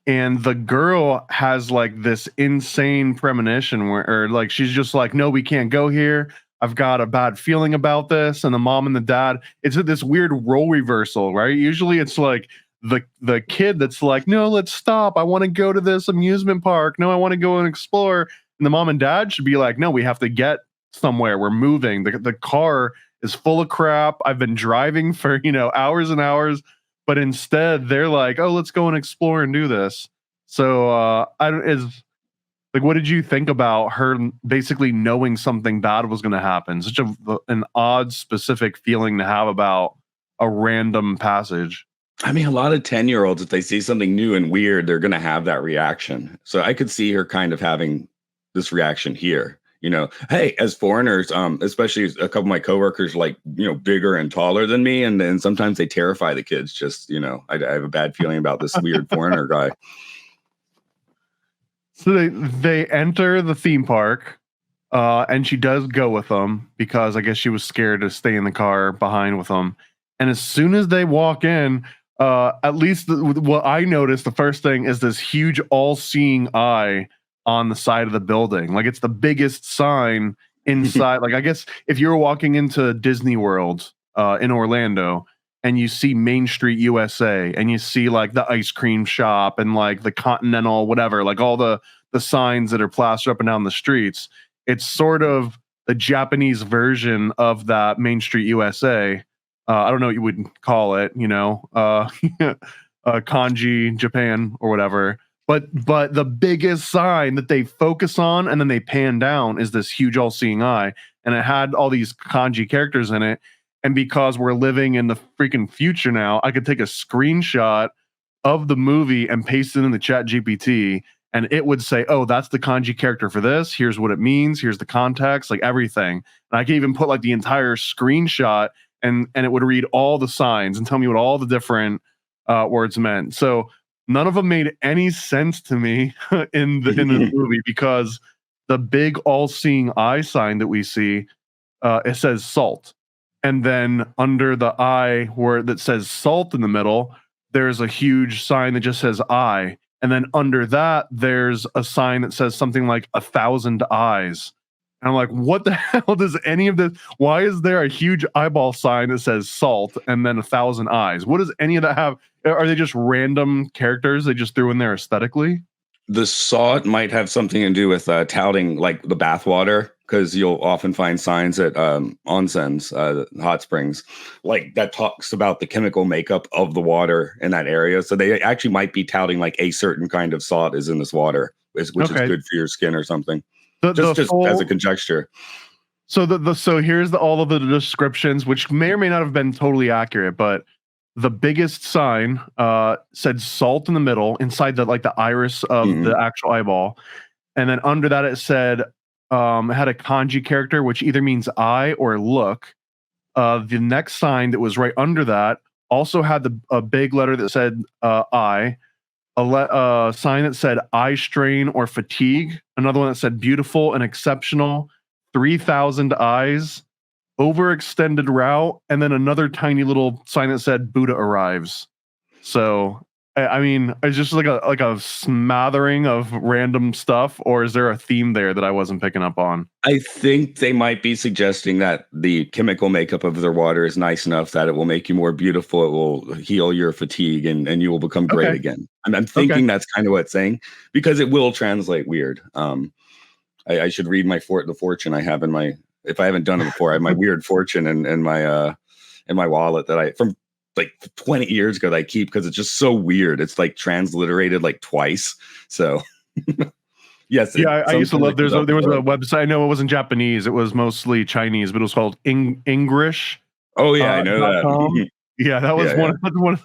And the girl has like this insane premonition or like she's just like, no, we can't go here. I've got a bad feeling about this. And the mom and the dad, it's this weird role reversal, right? Usually it's like the kid that's like, no, let's stop. I want to go to this amusement park. No, I want to go and explore. And the mom and dad should be like, no, we have to get somewhere. We're moving. The car is full of crap. I've been driving for, hours and hours. But instead, they're like, oh, let's go and explore and do this. So I don't is like, what did you think about her basically knowing something bad was going to happen? Such an odd, specific feeling to have about a random passage. I mean, a lot of 10-year-olds, if they see something new and weird, they're going to have that reaction. So I could see her kind of having this reaction here. Hey, as foreigners, especially a couple of my coworkers, like, bigger and taller than me. And then sometimes they terrify the kids. Just, I have a bad feeling about this weird foreigner guy. So they enter the theme park, and she does go with them because I guess she was scared to stay in the car behind with them. And as soon as they walk in, at least what I noticed, the first thing is this huge all-seeing eye on the side of the building. Like, it's the biggest sign inside. Like, I guess if you were walking into Disney World in Orlando and you see Main Street USA and you see like the ice cream shop and like the Continental, whatever, like all the signs that are plastered up and down the streets, it's sort of the Japanese version of that Main Street USA. I don't know what you would call it, kanji Japan or whatever. But the biggest sign that they focus on and then they pan down is this huge all-seeing eye, and it had all these kanji characters in it. And because we're living in the freaking future now, I could take a screenshot of the movie and paste it in the chat GPT, and it would say, oh, that's the kanji character for this. Here's what it means. Here's the context, like everything. And I can even put like the entire screenshot, and it would read all the signs and tell me what all the different words meant. So none of them made any sense to me in the movie, because the big all-seeing eye sign that we see, it says salt. And then under the eye where that says salt in the middle, there's a huge sign that just says eye. And then under that, there's a sign that says something like 1,000 eyes. And I'm like, what the hell does any of this? Why is there a huge eyeball sign that says salt and then 1,000 eyes? What does any of that have? Are they just random characters they just threw in there aesthetically? The salt might have something to do with touting like the bathwater, because you'll often find signs at onsens, hot springs, like that talks about the chemical makeup of the water in that area. So they actually might be touting like a certain kind of salt is in this water, which is good for your skin or something. Just as a conjecture. So so here's all of the descriptions, which may or may not have been totally accurate, but the biggest sign said salt in the middle, inside the iris of the actual eyeball, and then under that it said it had a kanji character which either means eye or look. The next sign that was right under that also had a big letter that said eye. A sign that said eye strain or fatigue. Another one that said beautiful and exceptional. 3,000 eyes. Overextended route. And then another tiny little sign that said Buddha arrives. So, I mean, it's just like a smattering of random stuff, or is there a theme there that I wasn't picking up on? I think they might be suggesting that the chemical makeup of their water is nice enough that it will make you more beautiful. It will heal your fatigue and you will become great again. I'm thinking that's kind of what it's saying, because it will translate weird. I should read the fortune I have in my, if I haven't done it before, I have my weird fortune in my wallet that I, from like 20 years ago, that I keep because it's just so weird. It's like transliterated like twice. So yes. Yeah, I used to love, there was a website. I know it wasn't Japanese. It was mostly Chinese, but it was called English. Oh yeah, I know that. Yeah, that was one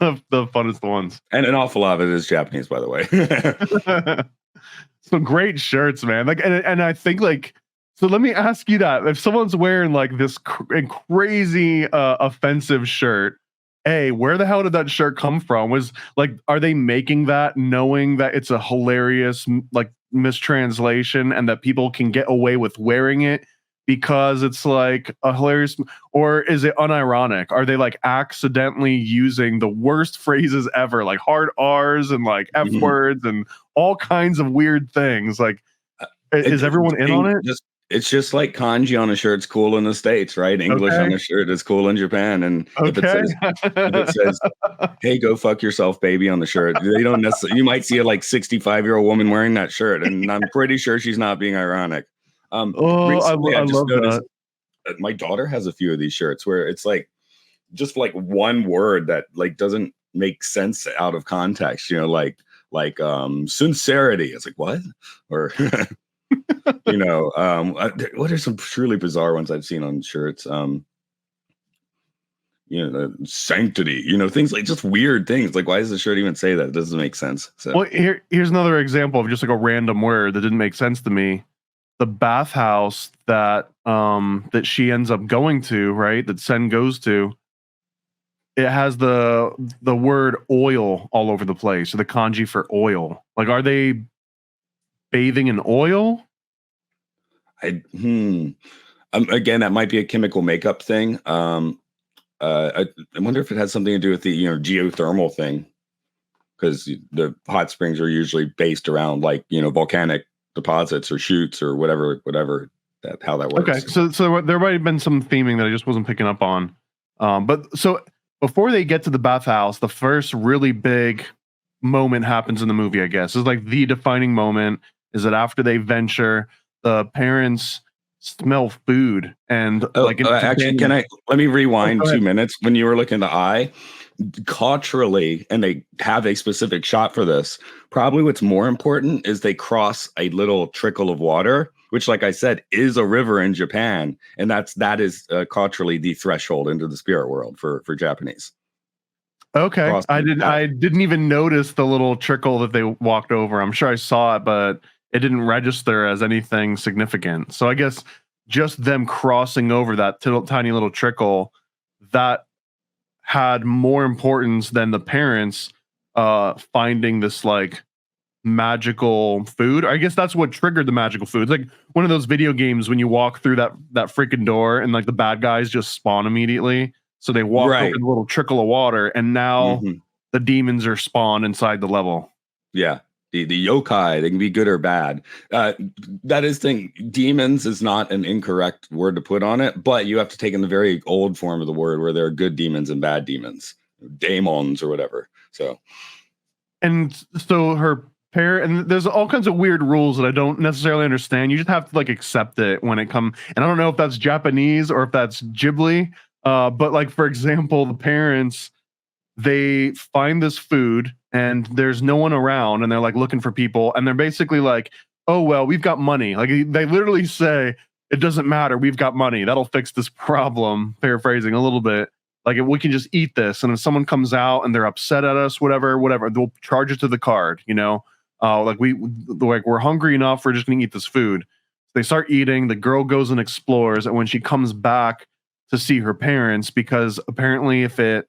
of the funnest ones. And an awful lot of it is Japanese, by the way. Some great shirts, man. Like, and I think like, so let me ask you that. If someone's wearing like this crazy offensive shirt, where the hell did that shirt come from? Was like, are they making that knowing that it's a hilarious like mistranslation and that people can get away with wearing it because it's like a hilarious, or is it unironic? Are they like accidentally using the worst phrases ever, like hard R's and like F words and all kinds of weird things? Like, is everyone in on it? It's just like kanji on a shirt's cool in the States, right? English on a shirt is cool in Japan. And if it says, hey, go fuck yourself, baby, on the shirt, they don't necessarily, you might see a like 65-year-old woman wearing that shirt, and I'm pretty sure she's not being ironic. I love that. My daughter has a few of these shirts where it's like just like one word that like doesn't make sense out of context, like like sincerity. It's like, what? Or what are some truly bizarre ones I've seen on shirts? Sanctity, things like just weird things. Like, why does the shirt even say that? It doesn't make sense. So, well, here's another example of just like a random word that didn't make sense to me. The bathhouse that she ends up going to, right? That Sen goes to. It has the word oil all over the place, or the kanji for oil. Like, are they bathing in oil? Again, that might be a chemical makeup thing. I wonder if it has something to do with the geothermal thing, because the hot springs are usually based around like volcanic deposits or chutes or whatever how that works. Okay, so there might have been some theming that I just wasn't picking up on. But so before they get to the bathhouse, the first really big moment happens in the movie, I guess. It's like the defining moment is that after they venture, the parents smell food and actually, let me rewind 2 minutes. When you were looking at the eye, culturally, and they have a specific shot for this, probably what's more important is they cross a little trickle of water, which, like I said, is a river in Japan, and that is culturally the threshold into the spirit world for Japanese. Okay, I didn't even notice the little trickle that they walked over. I'm sure I saw it, but it didn't register as anything significant. So I guess just them crossing over that tiny little trickle, that had more importance than the parents finding this like magical food. I guess that's what triggered the magical food. It's like one of those video games when you walk through that freaking door and like the bad guys just spawn immediately. So they walk over the little trickle of water, and now the demons are spawned inside the level. Yeah. The yokai, they can be good or bad. That is thing. Demons is not an incorrect word to put on it, but you have to take in the very old form of the word where there are good demons and bad demons, daemons or whatever. So her parent, and there's all kinds of weird rules that I don't necessarily understand. You just have to like accept it when it comes. And I don't know if that's Japanese or if that's Ghibli. But like, for example, the parents, they find this food and there's no one around, and they're like looking for people, and they're basically like, oh, well, we've got money. Like, they literally say, it doesn't matter, we've got money, that'll fix this problem, paraphrasing a little bit. Like, if we can just eat this, and if someone comes out and they're upset at us, whatever, they'll charge it to the card, we're hungry enough, we're just gonna eat this food. They start eating, the girl goes and explores, and when she comes back to see her parents, because apparently if it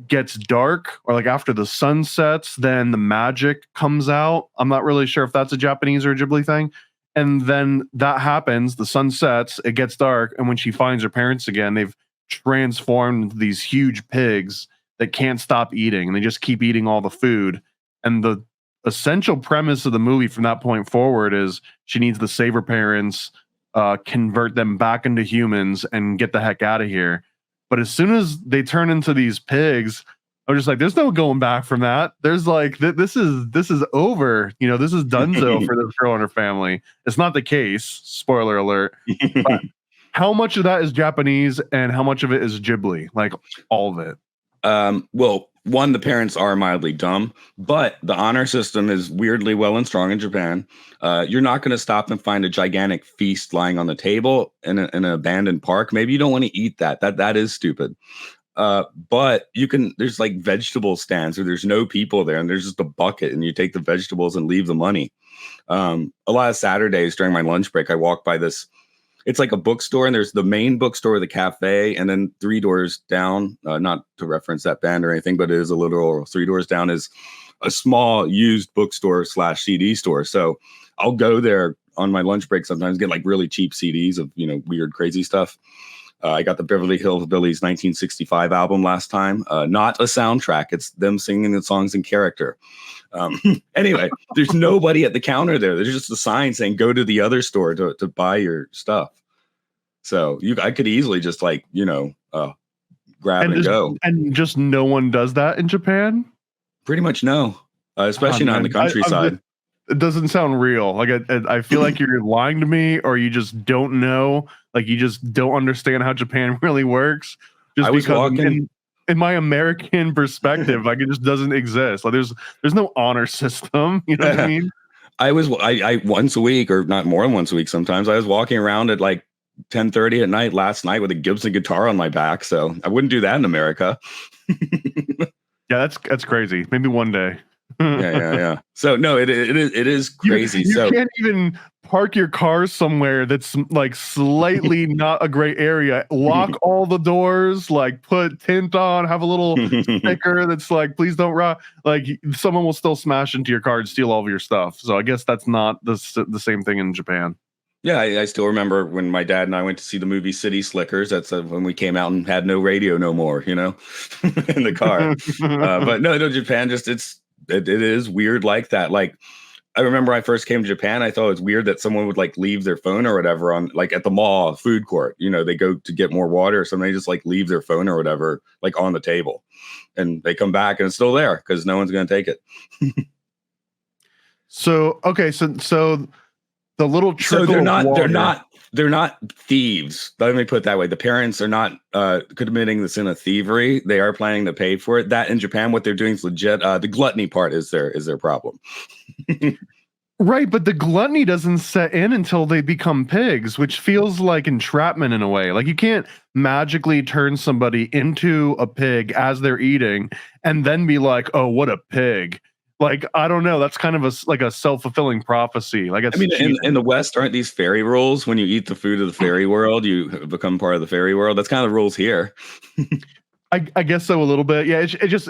gets dark or like after the sun sets, then the magic comes out. I'm not really sure if that's a Japanese or a Ghibli thing. And then that happens, the sun sets, it gets dark, and when she finds her parents again, they've transformed into these huge pigs that can't stop eating, and they just keep eating all the food. And the essential premise of the movie from that point forward is she needs to save her parents, convert them back into humans, and get the heck out of here. But as soon as they turn into these pigs, I'm just like, there's no going back from that. There's like, this is over. This is donezo for this girl and her family. It's not the case. Spoiler alert. But how much of that is Japanese and how much of it is Ghibli? Like, all of it. Well, one, the parents are mildly dumb, but the honor system is weirdly well and strong in Japan. You're not going to stop and find a gigantic feast lying on the table in an abandoned park. Maybe you don't want to eat that. That is stupid. But there's like vegetable stands where there's no people there, and there's just a bucket, and you take the vegetables and leave the money. A lot of Saturdays during my lunch break, I walk by this. It's like a bookstore, and there's the main bookstore, the cafe, and then 3 doors down, not to reference that band or anything, but it is a literal 3 doors down is a small used bookstore / CD store. So I'll go there on my lunch break sometimes, get like really cheap CDs of, weird, crazy stuff. I got the Beverly Hillbillies 1965 album last time. Not a soundtrack. It's them singing the songs in character. Anyway, there's nobody at the counter there. There's just a sign saying, go to the other store to buy your stuff. So I could easily just grab and go. And just no one does that in Japan? Pretty much no. Especially not in the countryside. It doesn't sound real. Like, I feel like you're lying to me, or you just don't know. Like, you just don't understand how Japan really works. Just I was walking in my American perspective, like it just doesn't exist. Like there's no honor system. You know what I mean? I once a week, or not more than once a week sometimes, I was walking around at like 10:30 at night last night with a Gibson guitar on my back. So I wouldn't do that in America. Yeah, that's crazy. Maybe one day. Yeah. So no, it is crazy. You can't even park your car somewhere that's like slightly not a great area. Lock all the doors, like put tint on, have a little sticker that's like, please don't rock. Like someone will still smash into your car and steal all of your stuff. So I guess that's not the same thing in Japan. Yeah, I still remember when my dad and I went to see the movie City Slickers. That's when we came out and had no radio no more, in the car. But no, Japan just it is weird like that. Like I remember I first came to Japan, I thought it was weird that someone would like leave their phone or whatever on like at the mall food court. They go to get more water or something, they just like leave their phone or whatever like on the table, and they come back and it's still there because no one's going to take it. So okay, so the little trickle. So they're not thieves. Let me put it that way. The parents are not committing the sin of thievery. They are planning to pay for it. That in Japan, what they're doing is legit. The gluttony part is their problem. Right, but the gluttony doesn't set in until they become pigs, which feels like entrapment in a way. Like you can't magically turn somebody into a pig as they're eating and then be like, "Oh, what a pig." Like, I don't know. That's kind of a self-fulfilling prophecy. Like, in the West, aren't these fairy rules? When you eat the food of the fairy world, you become part of the fairy world. That's kind of the rules here. I guess so a little bit. Yeah,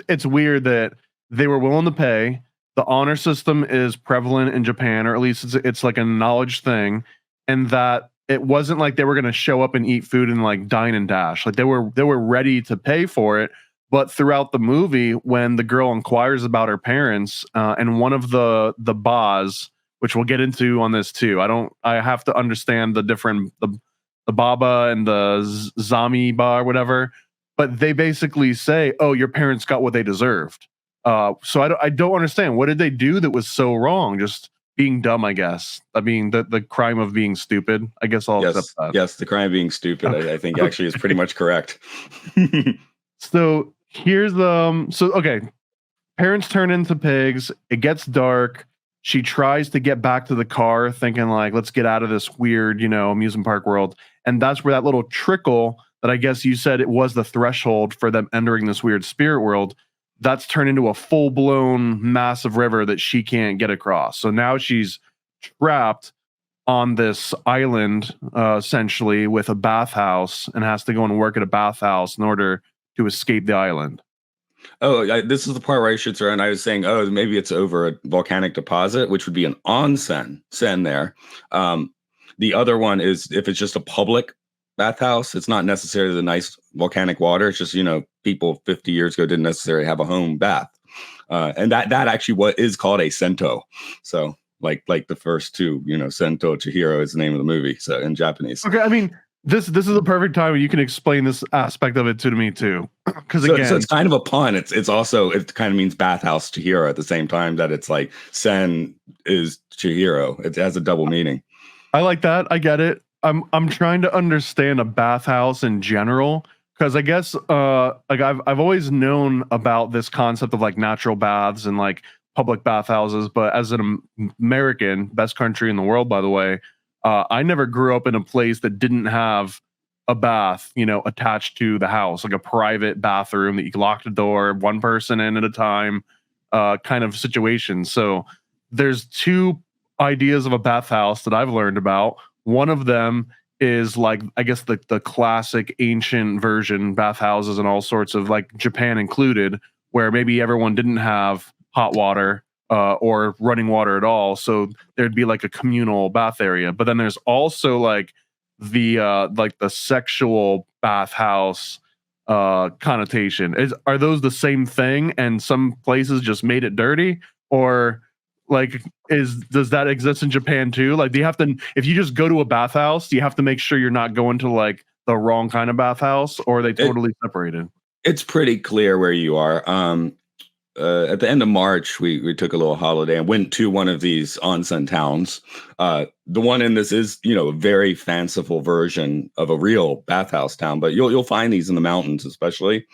it's weird that they were willing to pay. The honor system is prevalent in Japan, or at least it's like a knowledge thing, and that it wasn't like they were going to show up and eat food and like dine and dash. Like they were ready to pay for it. But throughout the movie, when the girl inquires about her parents, and one of the bas, which we'll get into on this too, I have to understand the different the baba and the zami ba or whatever, but they basically say, "Oh, your parents got what they deserved." So I don't understand, what did they do that was so wrong? Just being dumb, I guess. I mean, the crime of being stupid. I guess I'll accept that. Yes, the crime of being stupid. I think actually is pretty much correct. So here's okay. Parents turn into pigs. It gets dark. She tries to get back to the car, thinking like, let's get out of this weird, amusement park world. And that's where that little trickle that I guess you said it was the threshold for them entering this weird spirit world, that's turned into a full-blown massive river that she can't get across. So now she's trapped on this island, essentially, with a bathhouse, and has to go and work at a bathhouse in order to escape the island. Oh, this is the part where I should throw in. I was saying, maybe it's over a volcanic deposit, which would be an onsen there. The other one is if it's just a public bathhouse, it's not necessarily the nice volcanic water. It's just, people 50 years ago didn't necessarily have a home bath. And that actually what is called a sento. So like the first two, Sento Chihiro is the name of the movie. So in Japanese. Okay, I mean, this is a perfect time when you can explain this aspect of it to me too, because so it's kind of a pun. It's also, it kind of means bathhouse Chihiro at the same time that it's like Sen is Chihiro. It has a double meaning. I like that. I get it. I'm trying to understand a bathhouse in general, because I guess like I've always known about this concept of like natural baths and like public bathhouses, but as an American, best country in the world, by the way. I never grew up in a place that didn't have a bath, attached to the house, like a private bathroom that you lock the door, one person in at a time, kind of situation. So there's two ideas of a bathhouse that I've learned about. One of them is like, I guess the classic ancient version bathhouses and all sorts of, like Japan included, where maybe everyone didn't have hot water or running water at all, so there'd be like a communal bath area. But then there's also like the sexual bathhouse connotation. Are those the same thing, and some places just made it dirty? Or like, does that exist in Japan too? Like, do you have to, if you just go to a bathhouse, do you have to make sure you're not going to like the wrong kind of bathhouse, or are they totally separated? It's pretty clear where you are. At the end of March, we took a little holiday and went to one of these onsen towns. The one in this is, a very fanciful version of a real bathhouse town, but you'll find these in the mountains, especially.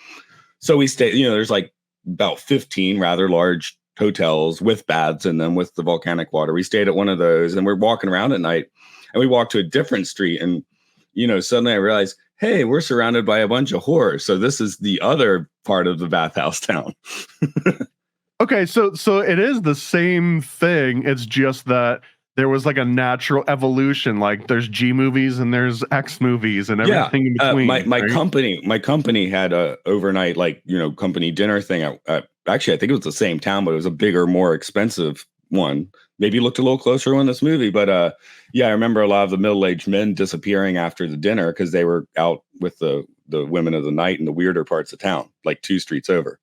So we stayed, there's like about 15 rather large hotels with baths in them with the volcanic water. We stayed at one of those, and we're walking around at night, and we walked to a different street, and suddenly I realized, hey, we're surrounded by a bunch of whores. So this is the other part of the bathhouse town. Okay, so it is the same thing. It's just that there was like a natural evolution. Like there's G movies and there's X movies and everything in between. My right? company had a overnight company dinner thing. Actually, I think it was the same town, but it was a bigger, more expensive one. Maybe looked a little closer in this movie, but I remember a lot of the middle-aged men disappearing after the dinner because they were out with the women of the night in the weirder parts of town, like 2 streets over.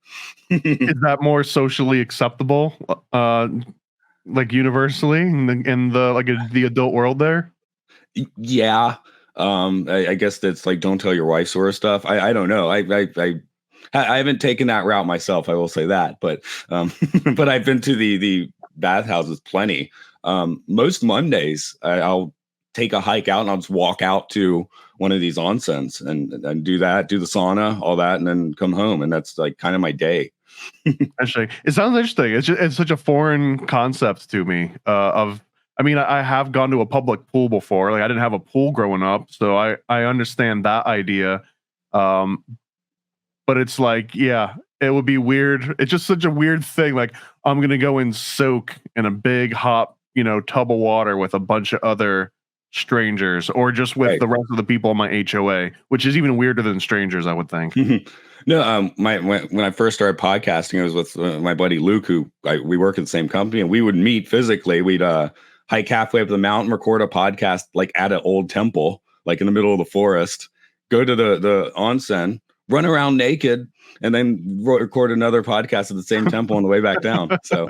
Is that more socially acceptable, like universally in the adult world there? Yeah. I guess that's like, don't tell your wife sort of stuff. I don't know. I haven't taken that route myself. I will say that, but but I've been to the bathhouses plenty. Most Mondays, I'll take a hike out and I'll just walk out to one of these onsens and do the sauna, all that, and then come home. And that's like kind of my day. Actually, it sounds interesting. It's such a foreign concept to me. I have gone to a public pool before. Like I didn't have a pool growing up, so I understand that idea. But it's like, yeah, it would be weird. It's just such a weird thing. Like I'm gonna go and soak in a big hot, tub of water with a bunch of other strangers, or just with the rest of the people in my HOA, which is even weirder than strangers, I would think. No, when I first started podcasting, I was with my buddy Luke, who we work at the same company, and we would meet physically. We'd hike halfway up the mountain, record a podcast like at an old temple, like in the middle of the forest, go to the onsen, run around naked, and then record another podcast at the same temple on the way back down. So,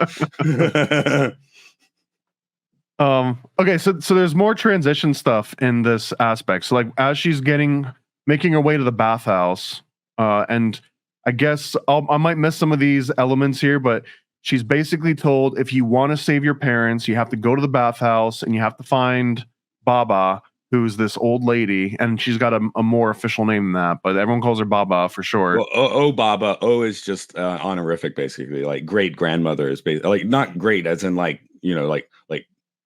okay, so there's more transition stuff in this aspect. So like as she's making her way to the bathhouse, and I guess I might miss some of these elements here, but she's basically told, if you want to save your parents, you have to go to the bathhouse and you have to find Baba, who's this old lady, and she's got a more official name than that, but everyone calls her Baba for short. Well, Baba. Is just honorific, basically. Like great grandmother is basically like not great as in like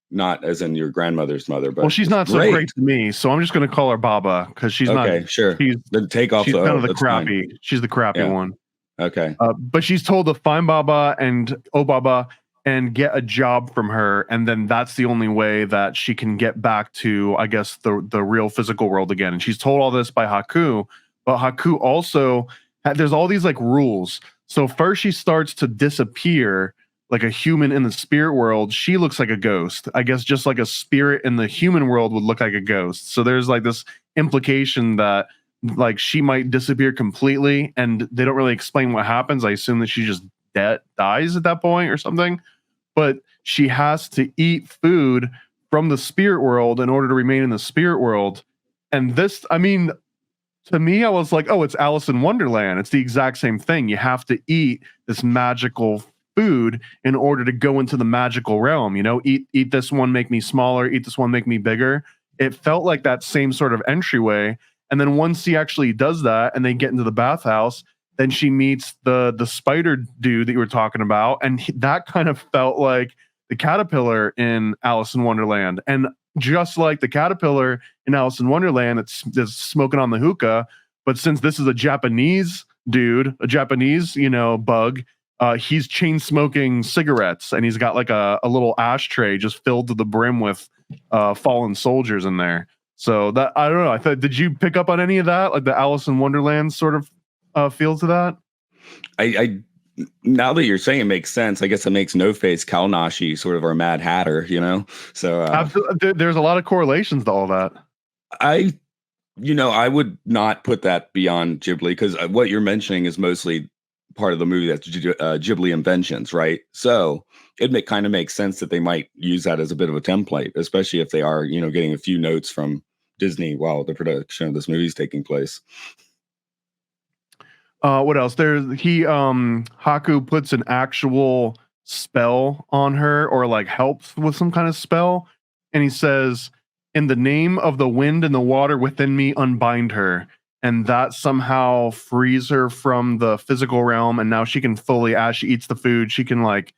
not as in your grandmother's mother, but she's not so great to me, so I'm just going to call her Baba because she's not. Okay, sure. Then take off. She's kind of the crappy. Fine. She's the crappy one. Okay. But she's told to find Baba and Baba and get a job from her, and then that's the only way that she can get back to, I guess, the real physical world again. And she's told all this by Haku, but Haku also there's all these like rules. So first she starts to disappear like a human in the spirit world. She looks like a ghost, I guess, just like a spirit in the human world would look like a ghost. So there's like this implication that like she might disappear completely, and they don't really explain what happens. I assume that she just dies at that point or something, but she has to eat food from the spirit world in order to remain in the spirit world. And this, I mean, to me, I was like, oh, it's Alice in Wonderland. It's the exact same thing. You have to eat this magical food in order to go into the magical realm. Eat this one, make me smaller. Eat this one, make me bigger. It felt like that same sort of entryway. And then once he actually does that and they get into the bathhouse, then she meets the spider dude that you were talking about. And that kind of felt like the caterpillar in Alice in Wonderland. And just like the caterpillar in Alice in Wonderland, it's smoking on the hookah. But since this is a Japanese dude, a Japanese, bug, he's chain smoking cigarettes, and he's got like a little ashtray just filled to the brim with fallen soldiers in there. So that, I don't know. I thought, did you pick up on any of that, like the Alice in Wonderland sort of feel to that? I now that you're saying it makes sense. I guess it makes No Face Kalnashi sort of our Mad Hatter, So absolutely. There's a lot of correlations to all that. I would not put that beyond Ghibli, because what you're mentioning is mostly part of the movie that's Ghibli inventions, right? So it kind of makes sense that they might use that as a bit of a template, especially if they are, getting a few notes from Disney while the production of this movie is taking place. What else? Haku puts an actual spell on her, or like helps with some kind of spell, and he says, "In the name of the wind and the water within me, unbind her." and that somehow frees her from the physical realm, and now she can fully, as she eats the food, she can like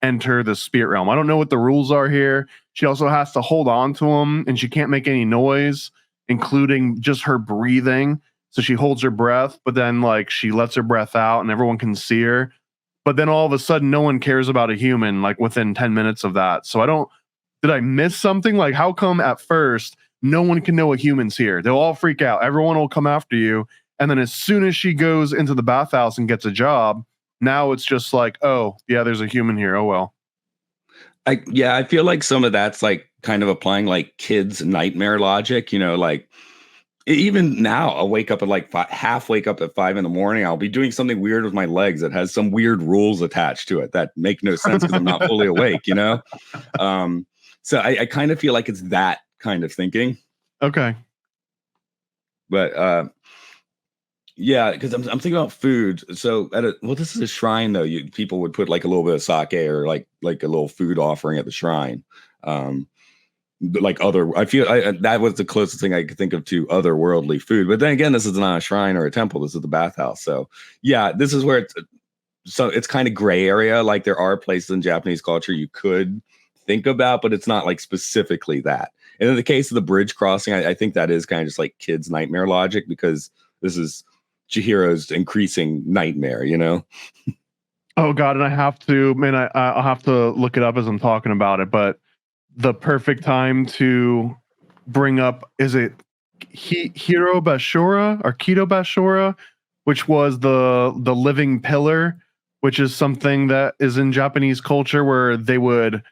enter the spirit realm. I don't know what the rules are here. She also has to hold on to them, and she can't make any noise, including just her breathing. So she holds her breath, but then like she lets her breath out and everyone can see her. But then all of a sudden, no one cares about a human like within 10 minutes of that. So did I miss something? Like, how come at first no one can know a human's here? They'll all freak out. Everyone will come after you. And then as soon as she goes into the bathhouse and gets a job, now it's just like, oh, yeah, there's a human here. Oh, well. I feel like some of that's like kind of applying like kids' nightmare logic, like even now I'll wake up at like wake up at 5 a.m. I'll be doing something weird with my legs that has some weird rules attached to it that make no sense because I'm not fully awake, So I kind of feel like it's that kind of thinking. Okay. But yeah, because I'm thinking about food. So this is a shrine though. People would put like a little bit of sake or like a little food offering at the shrine. I feel that was the closest thing I could think of to otherworldly food. But then again, this is not a shrine or a temple. This is the bathhouse. So yeah, this is where it's kind of gray area. Like there are places in Japanese culture you could think about, but it's not like specifically that. And in the case of the bridge crossing, I think that is kind of just like kids' nightmare logic because this is Chihiro's increasing nightmare, Oh God, and I have to, man, I'll have to look it up as I'm talking about it, but the perfect time to bring up, is it Hiro Bashura or Kido Bashura, which was the living pillar, which is something that is in Japanese culture where they would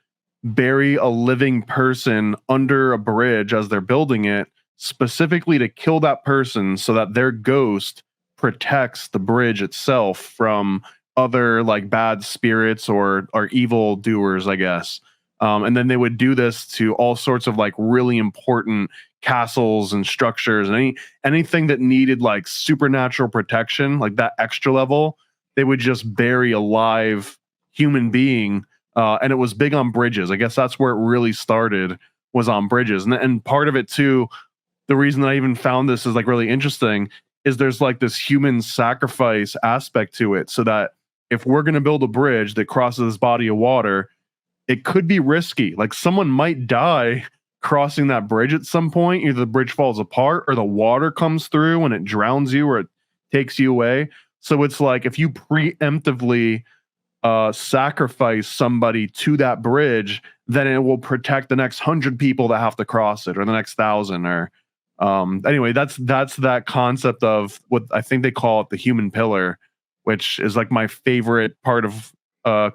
bury a living person under a bridge as they're building it, specifically to kill that person so that their ghost protects the bridge itself from other like bad spirits or evil doers, I guess. And then they would do this to all sorts of like really important castles and structures and anything that needed like supernatural protection, like that extra level, they would just bury a live human being. And it was big on bridges. I guess that's where it really started, was on bridges. And part of it too, the reason that I even found this is like really interesting is there's like this human sacrifice aspect to it. So that if we're going to build a bridge that crosses this body of water, it could be risky. Like someone might die crossing that bridge at some point. Either the bridge falls apart or the water comes through and it drowns you or it takes you away. So it's like if you preemptively sacrifice somebody to that bridge, then it will protect the next 100 people that have to cross it or the next 1,000 or anyway, that's that concept of what I think they call it the human pillar, which is like my favorite part of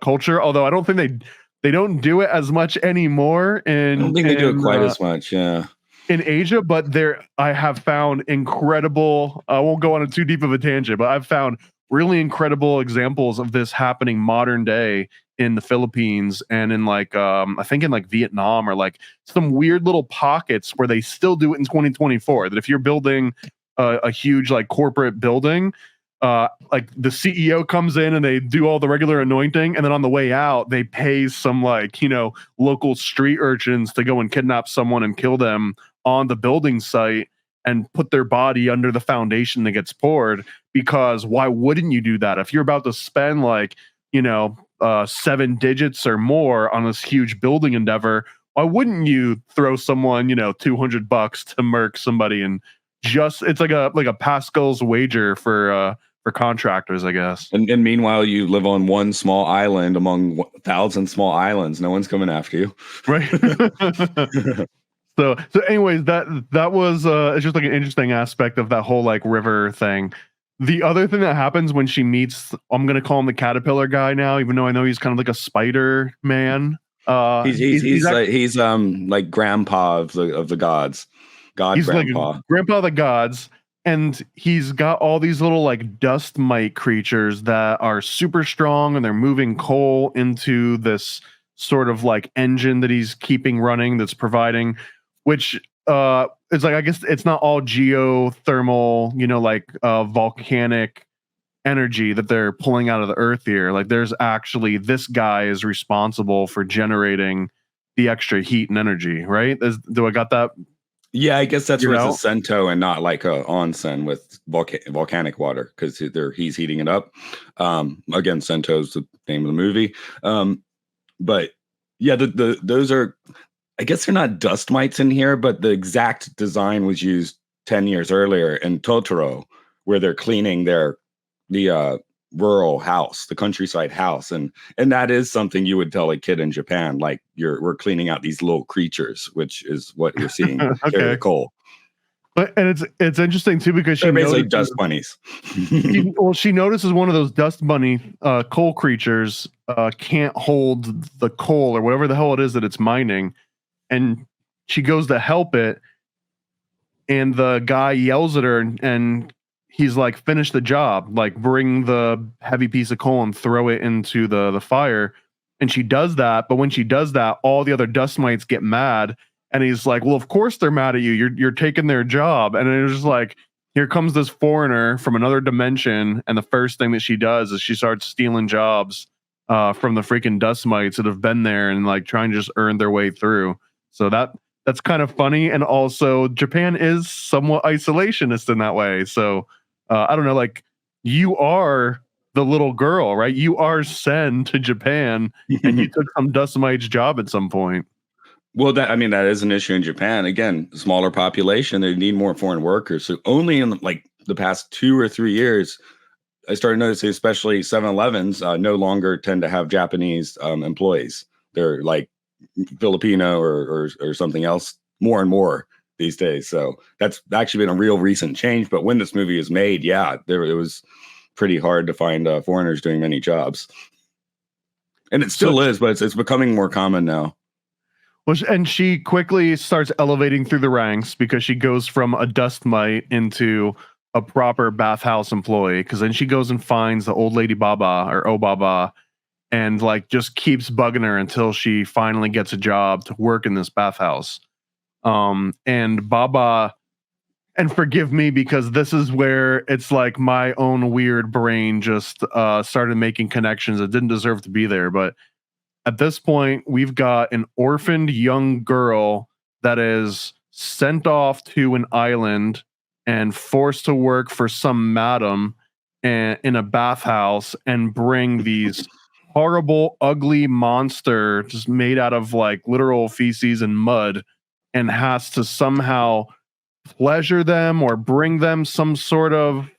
culture. Although I don't think they don't do it as much anymore. I don't think they do it quite as much. Yeah. In Asia, but I have found incredible. I won't go on too deep of a tangent, but I've found really incredible examples of this happening modern day in the Philippines and in like I think in like Vietnam or like some weird little pockets where they still do it in 2024. That if you're building a huge like corporate building, like the CEO comes in and they do all the regular anointing, and then on the way out they pay some like local street urchins to go and kidnap someone and kill them on the building site and put their body under the foundation that gets poured. Because why wouldn't you do that if you're about to spend like 7 digits or more on this huge building endeavor? Why wouldn't you throw someone $200 to murk somebody? And just it's like a Pascal's wager for contractors, I guess. And meanwhile, you live on one small island among 1,000 small islands. No one's coming after you, right? So anyways, that was it's just like an interesting aspect of that whole like river thing. The other thing that happens when she meets, I'm gonna call him the caterpillar guy now, even though I know he's kind of like a spider man. He's like grandpa of the gods. He's grandpa. Like grandpa of the gods, and he's got all these little like dust mite creatures that are super strong, and they're moving coal into this sort of like engine that he's keeping running, that's providing, which it's like, I guess it's not all geothermal, like volcanic energy that they're pulling out of the earth here. Like there's actually, this guy is responsible for generating the extra heat and energy, right? Do I got that? Yeah, I guess that's You where know? it's a Sento and not like a onsen with volcanic water because he's heating it up. Again, Sento's the name of the movie. But yeah, those are, I guess they're not dust mites in here, but the exact design was used 10 years earlier in Totoro, where they're cleaning the rural house, the countryside house, and that is something you would tell a kid in Japan, like we're cleaning out these little creatures, which is what we're seeing carry the Okay. coal. But and it's interesting too because They're basically dust bunnies. she notices one of those dust bunny coal creatures can't hold the coal or whatever the hell it is that it's mining, and she goes to help it, and the guy yells at her, and he's like, finish the job, like bring the heavy piece of coal and throw it into the fire. And she does that, but when she does that, all the other dust mites get mad, and he's like, well, of course they're mad at you, you're taking their job. And it was just like, here comes this foreigner from another dimension, and the first thing that she does is she starts stealing jobs from the freaking dust mites that have been there and like trying to just earn their way through. So that's kind of funny. And also Japan is somewhat isolationist in that way. So I don't know, like, you are the little girl, right? You are sent to Japan and you took some dust mite's job at some point. Well, that is an issue in Japan. Again, smaller population, they need more foreign workers. So only in like the past 2 or 3 years, I started noticing, especially 7-Elevens no longer tend to have Japanese employees. They're like Filipino or something else more and more these days. So that's actually been a real recent change. But when this movie was made, yeah, it was pretty hard to find foreigners doing many jobs. And it still is, but it's becoming more common now. Well, and she quickly starts elevating through the ranks because she goes from a dust mite into a proper bathhouse employee. Because then she goes and finds the old lady Baba or Obaba, and like just keeps bugging her until she finally gets a job to work in this bathhouse. And Baba, and forgive me because this is where it's like my own weird brain just started making connections that didn't deserve to be there, but at this point, we've got an orphaned young girl that is sent off to an island and forced to work for some madam in a bathhouse and bring these horrible, ugly monster just made out of like literal feces and mud, and has to somehow pleasure them or bring them some sort of,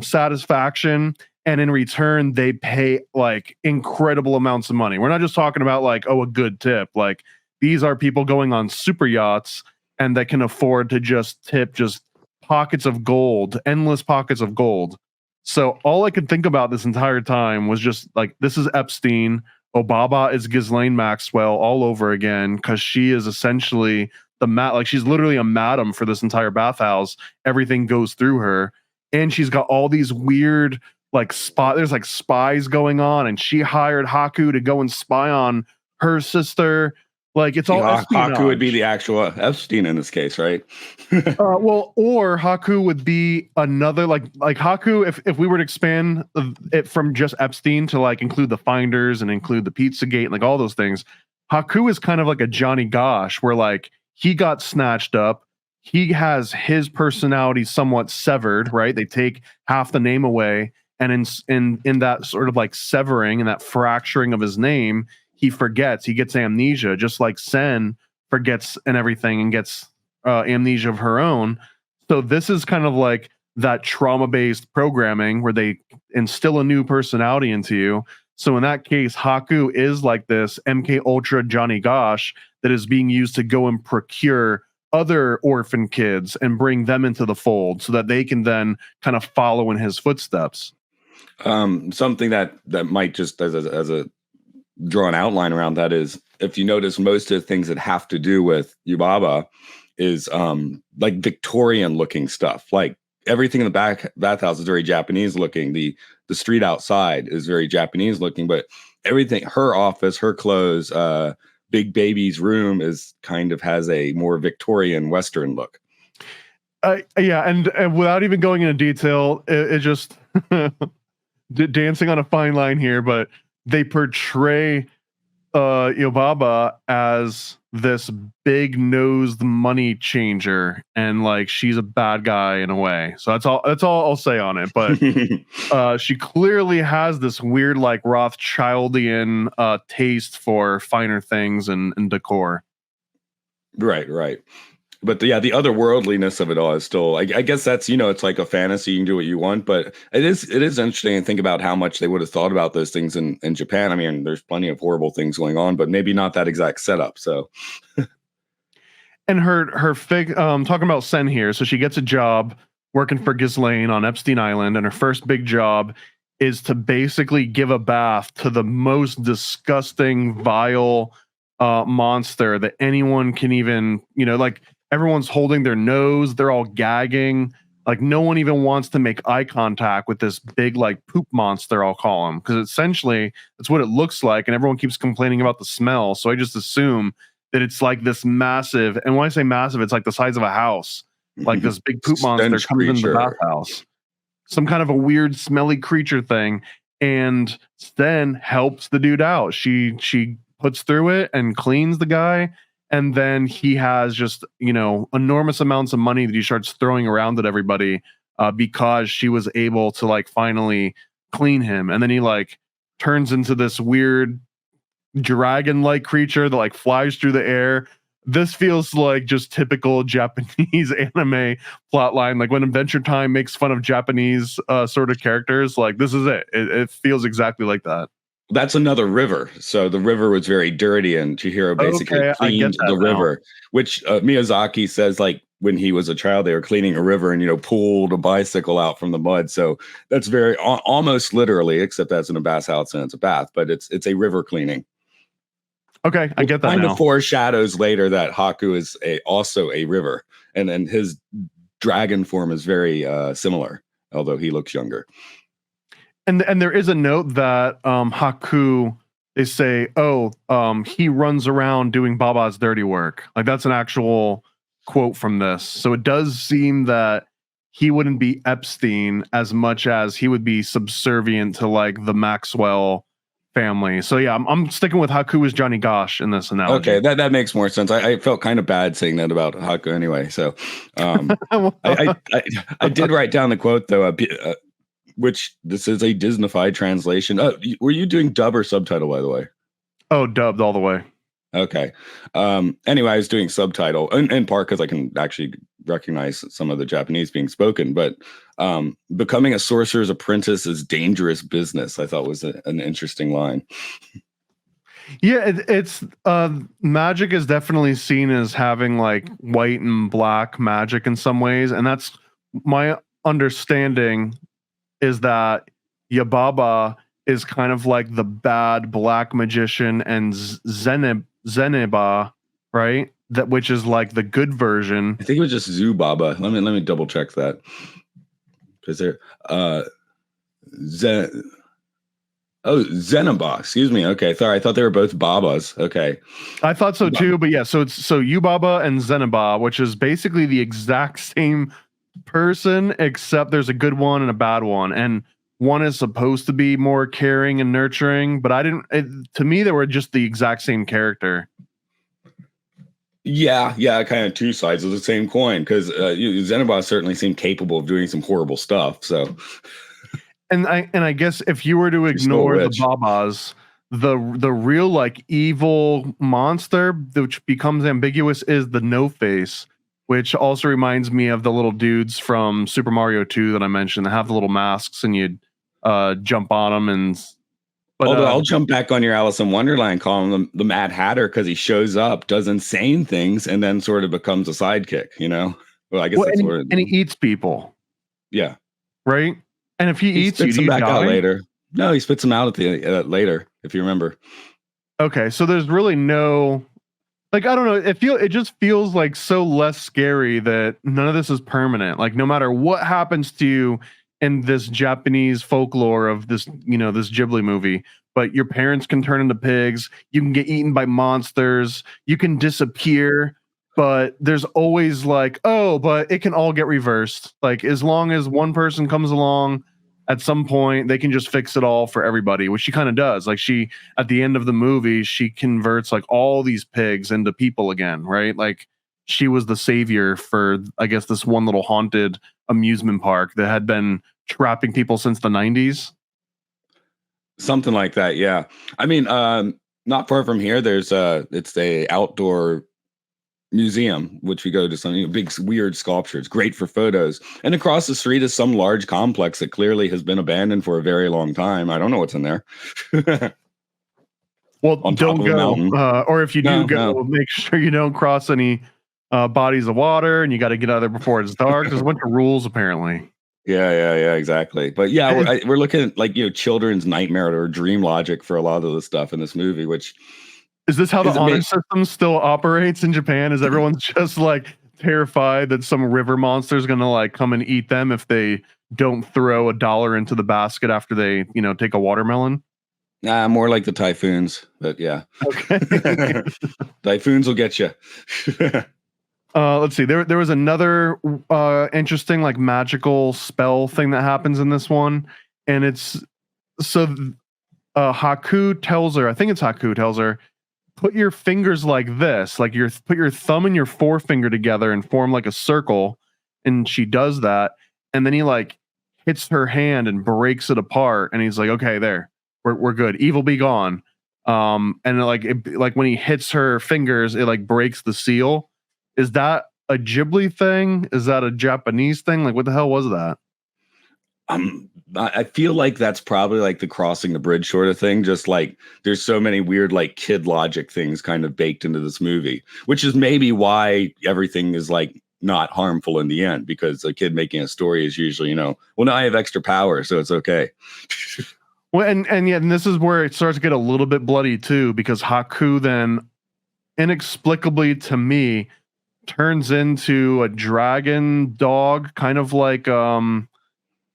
satisfaction. And in return, they pay like incredible amounts of money. We're not just talking about like, oh, a good tip. Like, these are people going on super yachts and that can afford to just tip just pockets of gold, endless pockets of gold. So all I could think about this entire time was just like, this is Epstein. Obaba is Ghislaine Maxwell all over again, because she is essentially like she's literally a madam for this entire bathhouse. Everything goes through her. And she's got all these weird like there's like spies going on, and she hired Haku to go and spy on her sister. Like, it's all Haku would be the actual Epstein in this case, right? Well, or Haku would be another like Haku, if we were to expand it from just Epstein to like include the Finders and include the Pizzagate and like all those things. Haku is kind of like a Johnny Gosh, where like he got snatched up. He has his personality somewhat severed, right? They take half the name away. And in that sort of like severing and that fracturing of his name, he forgets. He gets amnesia, just like Sen forgets and everything and gets amnesia of her own. So this is kind of like that trauma-based programming where they instill a new personality into you. So in that case, Haku is like this MK Ultra Johnny Gosh that is being used to go and procure other orphan kids and bring them into the fold so that they can then kind of follow in his footsteps. Something that might just as a draw an outline around that is, if you notice, most of the things that have to do with Yubaba is like Victorian looking stuff. Like everything in the bathhouse is very Japanese looking. The street outside is very Japanese looking, but everything, her office, her clothes, Big Baby's room is kind of has a more Victorian Western look. Yeah, and without even going into detail, it just dancing on a fine line here, but they portray Yobaba as this big nosed money changer, and like she's a bad guy in a way. So that's all I'll say on it. But she clearly has this weird like Rothschildian taste for finer things and decor. Right. But the otherworldliness of it all is still, I guess that's, it's like a fantasy. You can do what you want, but it is interesting to think about how much they would have thought about those things in Japan. I mean, there's plenty of horrible things going on, but maybe not that exact setup. So, and her talking about Sen here. So she gets a job working for Ghislaine on Epstein Island, and her first big job is to basically give a bath to the most disgusting, vile monster that anyone can even, like. Everyone's holding their nose. They're all gagging. Like no one even wants to make eye contact with this big like poop monster, I'll call him, because essentially that's what it looks like. And everyone keeps complaining about the smell. So I just assume that it's like this massive. And when I say massive, it's like the size of a house. Like this big poop monster comes into the bathhouse. Some kind of a weird smelly creature thing. And then helps the dude out. She puts through it and cleans the guy. And then he has just, enormous amounts of money that he starts throwing around at everybody because she was able to like finally clean him. And then he like turns into this weird dragon-like creature that like flies through the air. This feels like just typical Japanese anime plotline. Like when Adventure Time makes fun of Japanese sort of characters, like this is it. It feels exactly like that. That's another river. So the river was very dirty, and Chihiro basically cleaned the river, which Miyazaki says like when he was a child, they were cleaning a river and, pulled a bicycle out from the mud. So that's very almost literally, except that's in a bath house and it's a bath, but it's a river cleaning. Okay, I get that kind now. of foreshadows later that Haku is also a river, and his dragon form is very similar, although he looks younger. And there is a note that Haku, they say, he runs around doing Baba's dirty work. Like that's an actual quote from this. So it does seem that he wouldn't be Epstein as much as he would be subservient to like the Maxwell family. So yeah, I'm sticking with Haku as Johnny Gosh in this analogy. Okay, that makes more sense. I felt kind of bad saying that about Haku anyway. So I did write down the quote though. Which this is a Disneyfied translation. Were you doing dub or subtitle, by the way? Oh, dubbed all the way. Okay. Anyway, I was doing subtitle in part because I can actually recognize some of the Japanese being spoken. But becoming a sorcerer's apprentice is dangerous business, I thought was an interesting line. Yeah, it's magic is definitely seen as having like white and black magic in some ways, and that's my understanding. Is that Yobaba is kind of like the bad black magician, and Zeneba, right? That which is like the good version. I think it was just Zubaba. Let me double check that because they're Zeneba. Excuse me. Okay, sorry. I thought they were both Babas. Okay, I thought so too. But yeah, so it's Yubaba and Zeneba, which is basically the exact same person, except there's a good one and a bad one, and one is supposed to be more caring and nurturing, but to me they were just the exact same character. Yeah, kind of two sides of the same coin, because Zeneba certainly seemed capable of doing some horrible stuff. So and I guess if you were to ignore the Babas, the real like evil monster which becomes ambiguous is the No Face, which also reminds me of the little dudes from Super Mario 2 that I mentioned that have the little masks and you'd jump on them. Although I'll jump back on your Alice in Wonderland, calling him the Mad Hatter because he shows up, does insane things, and then sort of becomes a sidekick, Well, I guess that's what and he eats people. Yeah. Right? And if he eats you, do you back die? Out later. No, he spits them out at the later, if you remember. Okay, so there's really no... Like, I don't know, it just feels like so less scary that none of this is permanent. Like, no matter what happens to you in this Japanese folklore of this, this Ghibli movie, but your parents can turn into pigs, you can get eaten by monsters, you can disappear, but there's always like, but it can all get reversed. Like, as long as one person comes along at some point they can just fix it all for everybody, which she kind of does. Like she, at the end of the movie, she converts like all these pigs into people again, right? Like she was the savior for, I guess, this one little haunted amusement park that had been trapping people since the 90s. Something like that, yeah. I mean, not far from here, there's it's a outdoor museum, which we go to, some big weird sculptures, great for photos. And across the street is some large complex that clearly has been abandoned for a very long time. I don't know what's in there. Well, don't go, or if you do go, no. make sure you don't cross any bodies of water, and you got to get out of there before it's dark. There's a bunch of rules, apparently. Yeah, exactly. But yeah, we're looking at like, children's nightmare or dream logic for a lot of the stuff in this movie, which is this how the honor system still operates in Japan? Is everyone's just like terrified that some river monster is going to like come and eat them if they don't throw $1 into the basket after they, take a watermelon? Nah, more like the typhoons, but yeah. Okay. Typhoons will get you. Let's see. There was another interesting like magical spell thing that happens in this one, and it's so Haku tells her, I think it's Haku tells her, put your fingers like this, like put your thumb and your forefinger together and form like a circle, and she does that, and then he like hits her hand and breaks it apart, and he's like, okay, there, we're good, evil be gone. And like when he hits her fingers, it like breaks the seal. Is that a Ghibli thing? Is that a Japanese thing? Like, what the hell was that? I feel like that's probably like the crossing the bridge sort of thing. Just like there's so many weird like kid logic things kind of baked into this movie, which is maybe why everything is like not harmful in the end, because a kid making a story is usually, well, now I have extra power, so it's okay. Well, and this is where it starts to get a little bit bloody too, because Haku then inexplicably to me turns into a dragon dog, kind of like the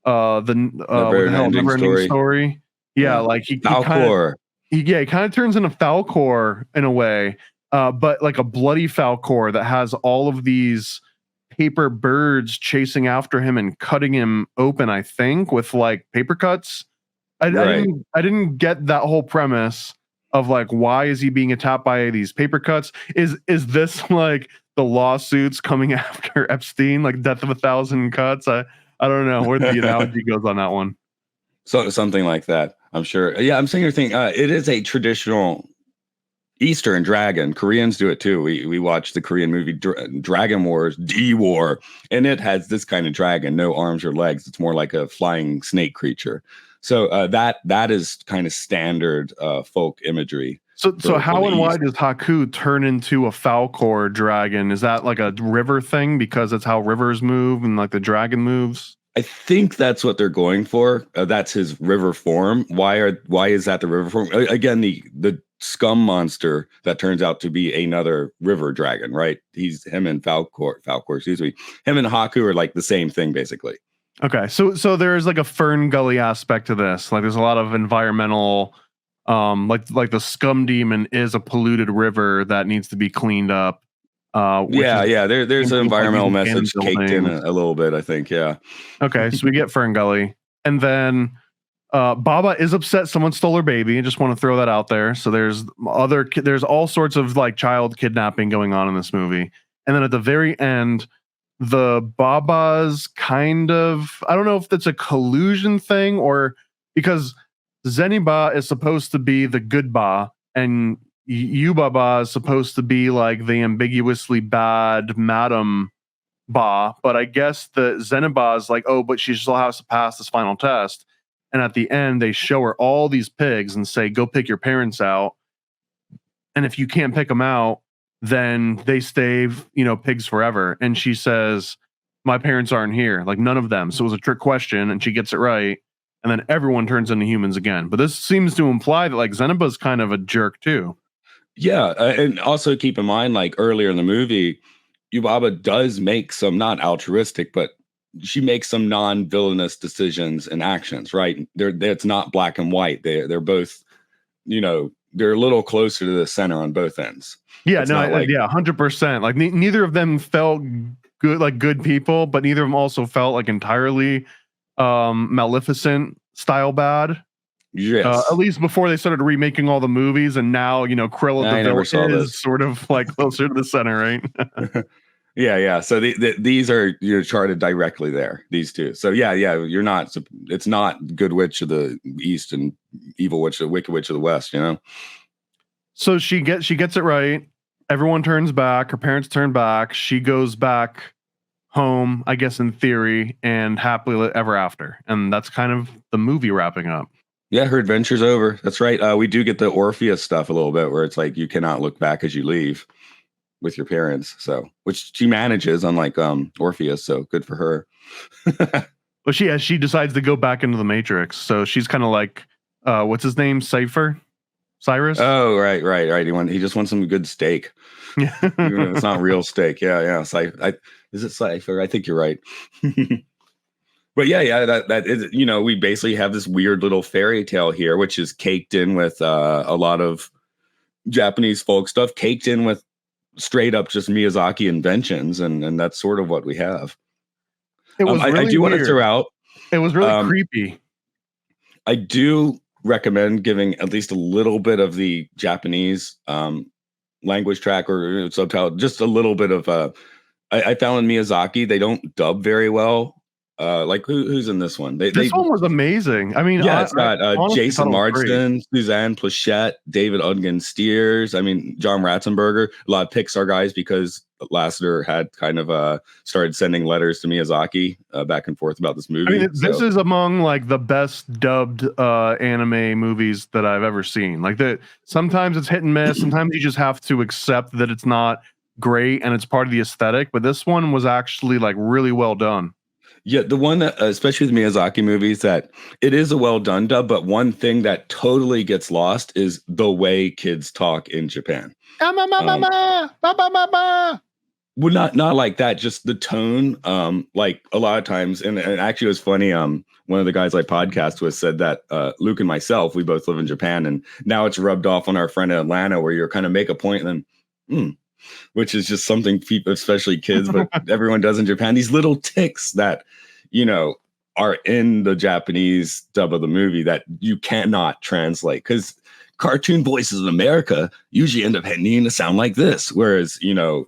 Never-Ending Story. Yeah, like he Falcor. He kind of turns into Falcor in a way, but like a bloody Falcor that has all of these paper birds chasing after him and cutting him open, I think, with like paper cuts. I didn't get that whole premise of like, why is he being attacked by these paper cuts? Is this like the lawsuits coming after Epstein, like death of 1,000 cuts? I don't know where the analogy goes on that one. So something like that, I'm sure. Yeah, I'm saying your thing. It is a traditional Eastern dragon. Koreans do it too. We watched the Korean movie Dragon Wars, D-War, and it has this kind of dragon, no arms or legs. It's more like a flying snake creature. So that is kind of standard folk imagery. So how and why does Haku turn into a Falcor dragon? Is that like a river thing because it's how rivers move and like the dragon moves? I think that's what they're going for. That's his river form. Why is that the river form? Again, the scum monster that turns out to be another river dragon, right? Him and Falcor, excuse me. Him and Haku are like the same thing, basically. Okay, so there's like a Fern Gully aspect to this. Like there's a lot of environmental, like the scum demon is a polluted river that needs to be cleaned up. There's an environmental message caked in a little bit, I think. Yeah. Okay, so we get Fern Gully, and then Baba is upset someone stole her baby. I just want to throw that out there. So there's all sorts of like child kidnapping going on in this movie, and then at the very end, the Babas kind of, I don't know if that's a collusion thing or because Zeniba is supposed to be the good Ba and Yubaba is supposed to be like the ambiguously bad Madam Ba, but I guess the Zeniba is like, oh, but she still has to pass this final test. And at the end, they show her all these pigs and say, go pick your parents out. And if you can't pick them out, then they stay, pigs forever. And she says, my parents aren't here, like none of them. So it was a trick question and she gets it right. And then everyone turns into humans again. But this seems to imply that like Zeniba's kind of a jerk too. Yeah. And also keep in mind, like earlier in the movie, Yubaba does make some not altruistic, but she makes some non-villainous decisions and actions, right? It's not black and white. They're both, they're a little closer to the center on both ends. Yeah, 100%. Like neither of them felt good, like good people, but neither of them also felt like entirely Maleficent style bad. Yes. At least before they started remaking all the movies, and now, you know, Cruella I de never Vil saw is this. sort of like closer to the center, right? Yeah. So these are, you're charted directly there. These two. So yeah. You're not. It's not Good Witch of the East and Evil Witch, the Wicked Witch of the West. You know. So she gets it right. Everyone turns back. Her parents turn back. She goes back home, I guess, in theory, and happily ever after. And that's kind of the movie wrapping up. Yeah, her adventure's over. That's right. We do get the Orpheus stuff a little bit, where it's like you cannot look back as you leave with your parents. So, which she manages, unlike Orpheus. So good for her. But she decides to go back into the Matrix. So she's kind of like, what's his name? Cyrus? Oh, right. He just wants some good steak. It's not real steak. Yeah. Is it Cypher? I think you're right. But yeah, that is, you know, we basically have this weird little fairy tale here, which is caked in with a lot of Japanese folk stuff, caked in with straight up just Miyazaki inventions, and that's sort of what we have. It was really I do weird. want to throw out. It was really creepy. I do recommend giving at least a little bit of the Japanese language track or subtitle, just a little bit of. I found in Miyazaki they don't dub very well. Like who's in this one? This one was amazing. I mean, yeah, it's got Jason Marsden, great. Suzanne Plachette, David Udgen Steers. I mean, John Ratzenberger. A lot of Pixar guys, because Lasseter had kind of started sending letters to Miyazaki back and forth about this movie. I mean, this is among like the best dubbed anime movies that I've ever seen. Like that, sometimes it's hit and miss. Sometimes you just have to accept that it's not great and it's part of the aesthetic. But this one was actually like really well done. Yeah, the one that, especially with Miyazaki movies, that it is a well done dub, but one thing that totally gets lost is the way kids talk in Japan. Well, not like that, just the tone. Like a lot of times, and actually it was funny. One of the guys I podcast with said that Luke and myself, we both live in Japan, and now it's rubbed off on our friend in Atlanta, where you're kind of make a point and then, which is just something people, especially kids, but everyone does in Japan. These little ticks that, you know, are in the Japanese dub of the movie that you cannot translate, because cartoon voices in America usually end up needing to sound like this. Whereas, you know,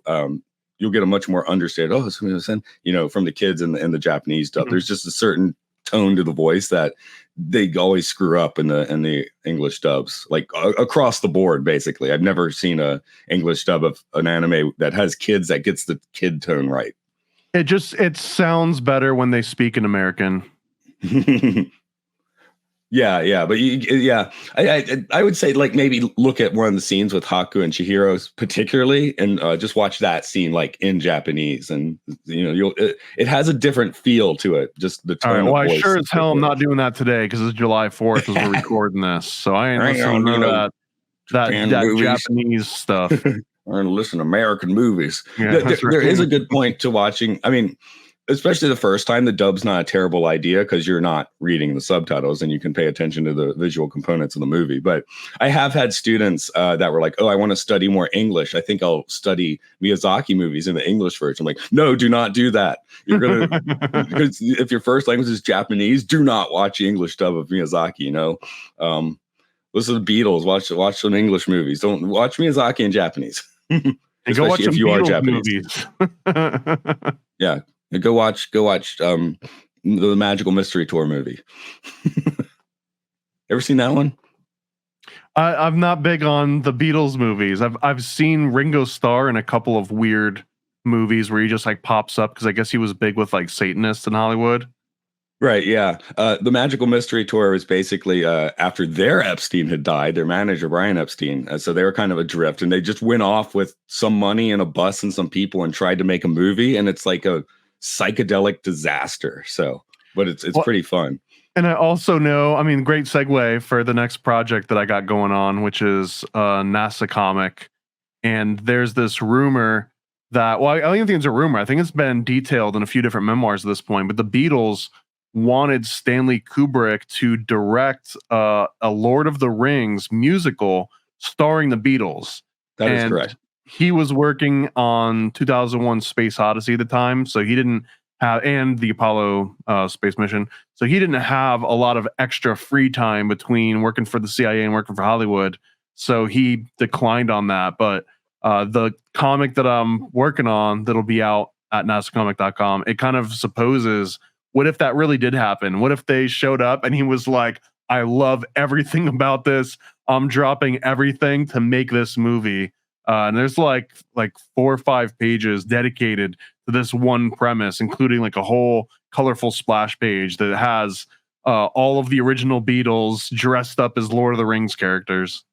you'll get a much more understated, you know, from the kids in the Japanese dub. There's just a certain tone to the voice that they always screw up in the English dubs, like across the board. Basically, I've never seen a English dub of an anime that has kids that gets the kid tone right. It sounds better when they speak in American. Yeah, but I would say, like, maybe look at one of the scenes with Haku and Chihiro particularly, and just watch that scene like in Japanese, and you know, it has a different feel to it. Just the tone. Well, of voice I sure as hell am not doing that today, because it's July 4th as we're recording this, so I ain't listening to that Japanese stuff. We're going to listen to American movies. Yeah, there is a good point to watching. I mean, especially the first time, the dub's not a terrible idea, because you're not reading the subtitles and you can pay attention to the visual components of the movie. But I have had students that were like, oh, I want to study more English. I think I'll study Miyazaki movies in the English version. I'm like, no, do not do that. You're going to, because if your first language is Japanese, do not watch the English dub of Miyazaki, you know? Listen to the Beatles, watch some English movies. Don't watch Miyazaki in Japanese. And go watch some Beatles movies. Yeah. Go watch the Magical Mystery Tour movie. Ever seen that one? I'm not big on the Beatles movies. I've seen Ringo Starr in a couple of weird movies where he just like pops up, because I guess he was big with like Satanists in Hollywood. Right, yeah. The Magical Mystery Tour was basically after their Epstein had died, their manager, Brian Epstein. So they were kind of adrift, and they just went off with some money and a bus and some people and tried to make a movie, and it's like a psychedelic disaster. So, but it's pretty fun. And I also know, I mean, great segue for the next project that I got going on, which is NASA comic. And there's this rumor that, well, I don't even think it's a rumor. I think it's been detailed in a few different memoirs at this point, but the Beatles wanted Stanley Kubrick to direct a Lord of the Rings musical starring the Beatles. That is correct. He was working on 2001 Space Odyssey at the time, so he didn't and the Apollo space mission. So he didn't have a lot of extra free time between working for the CIA and working for Hollywood. So he declined on that. But the comic that I'm working on that'll be out at nasacomic.com, it kind of supposes, what if that really did happen? What if they showed up and he was like, I love everything about this. I'm dropping everything to make this movie. And there's like 4 or 5 pages dedicated to this one premise, including like a whole colorful splash page that has all of the original Beatles dressed up as Lord of the Rings characters.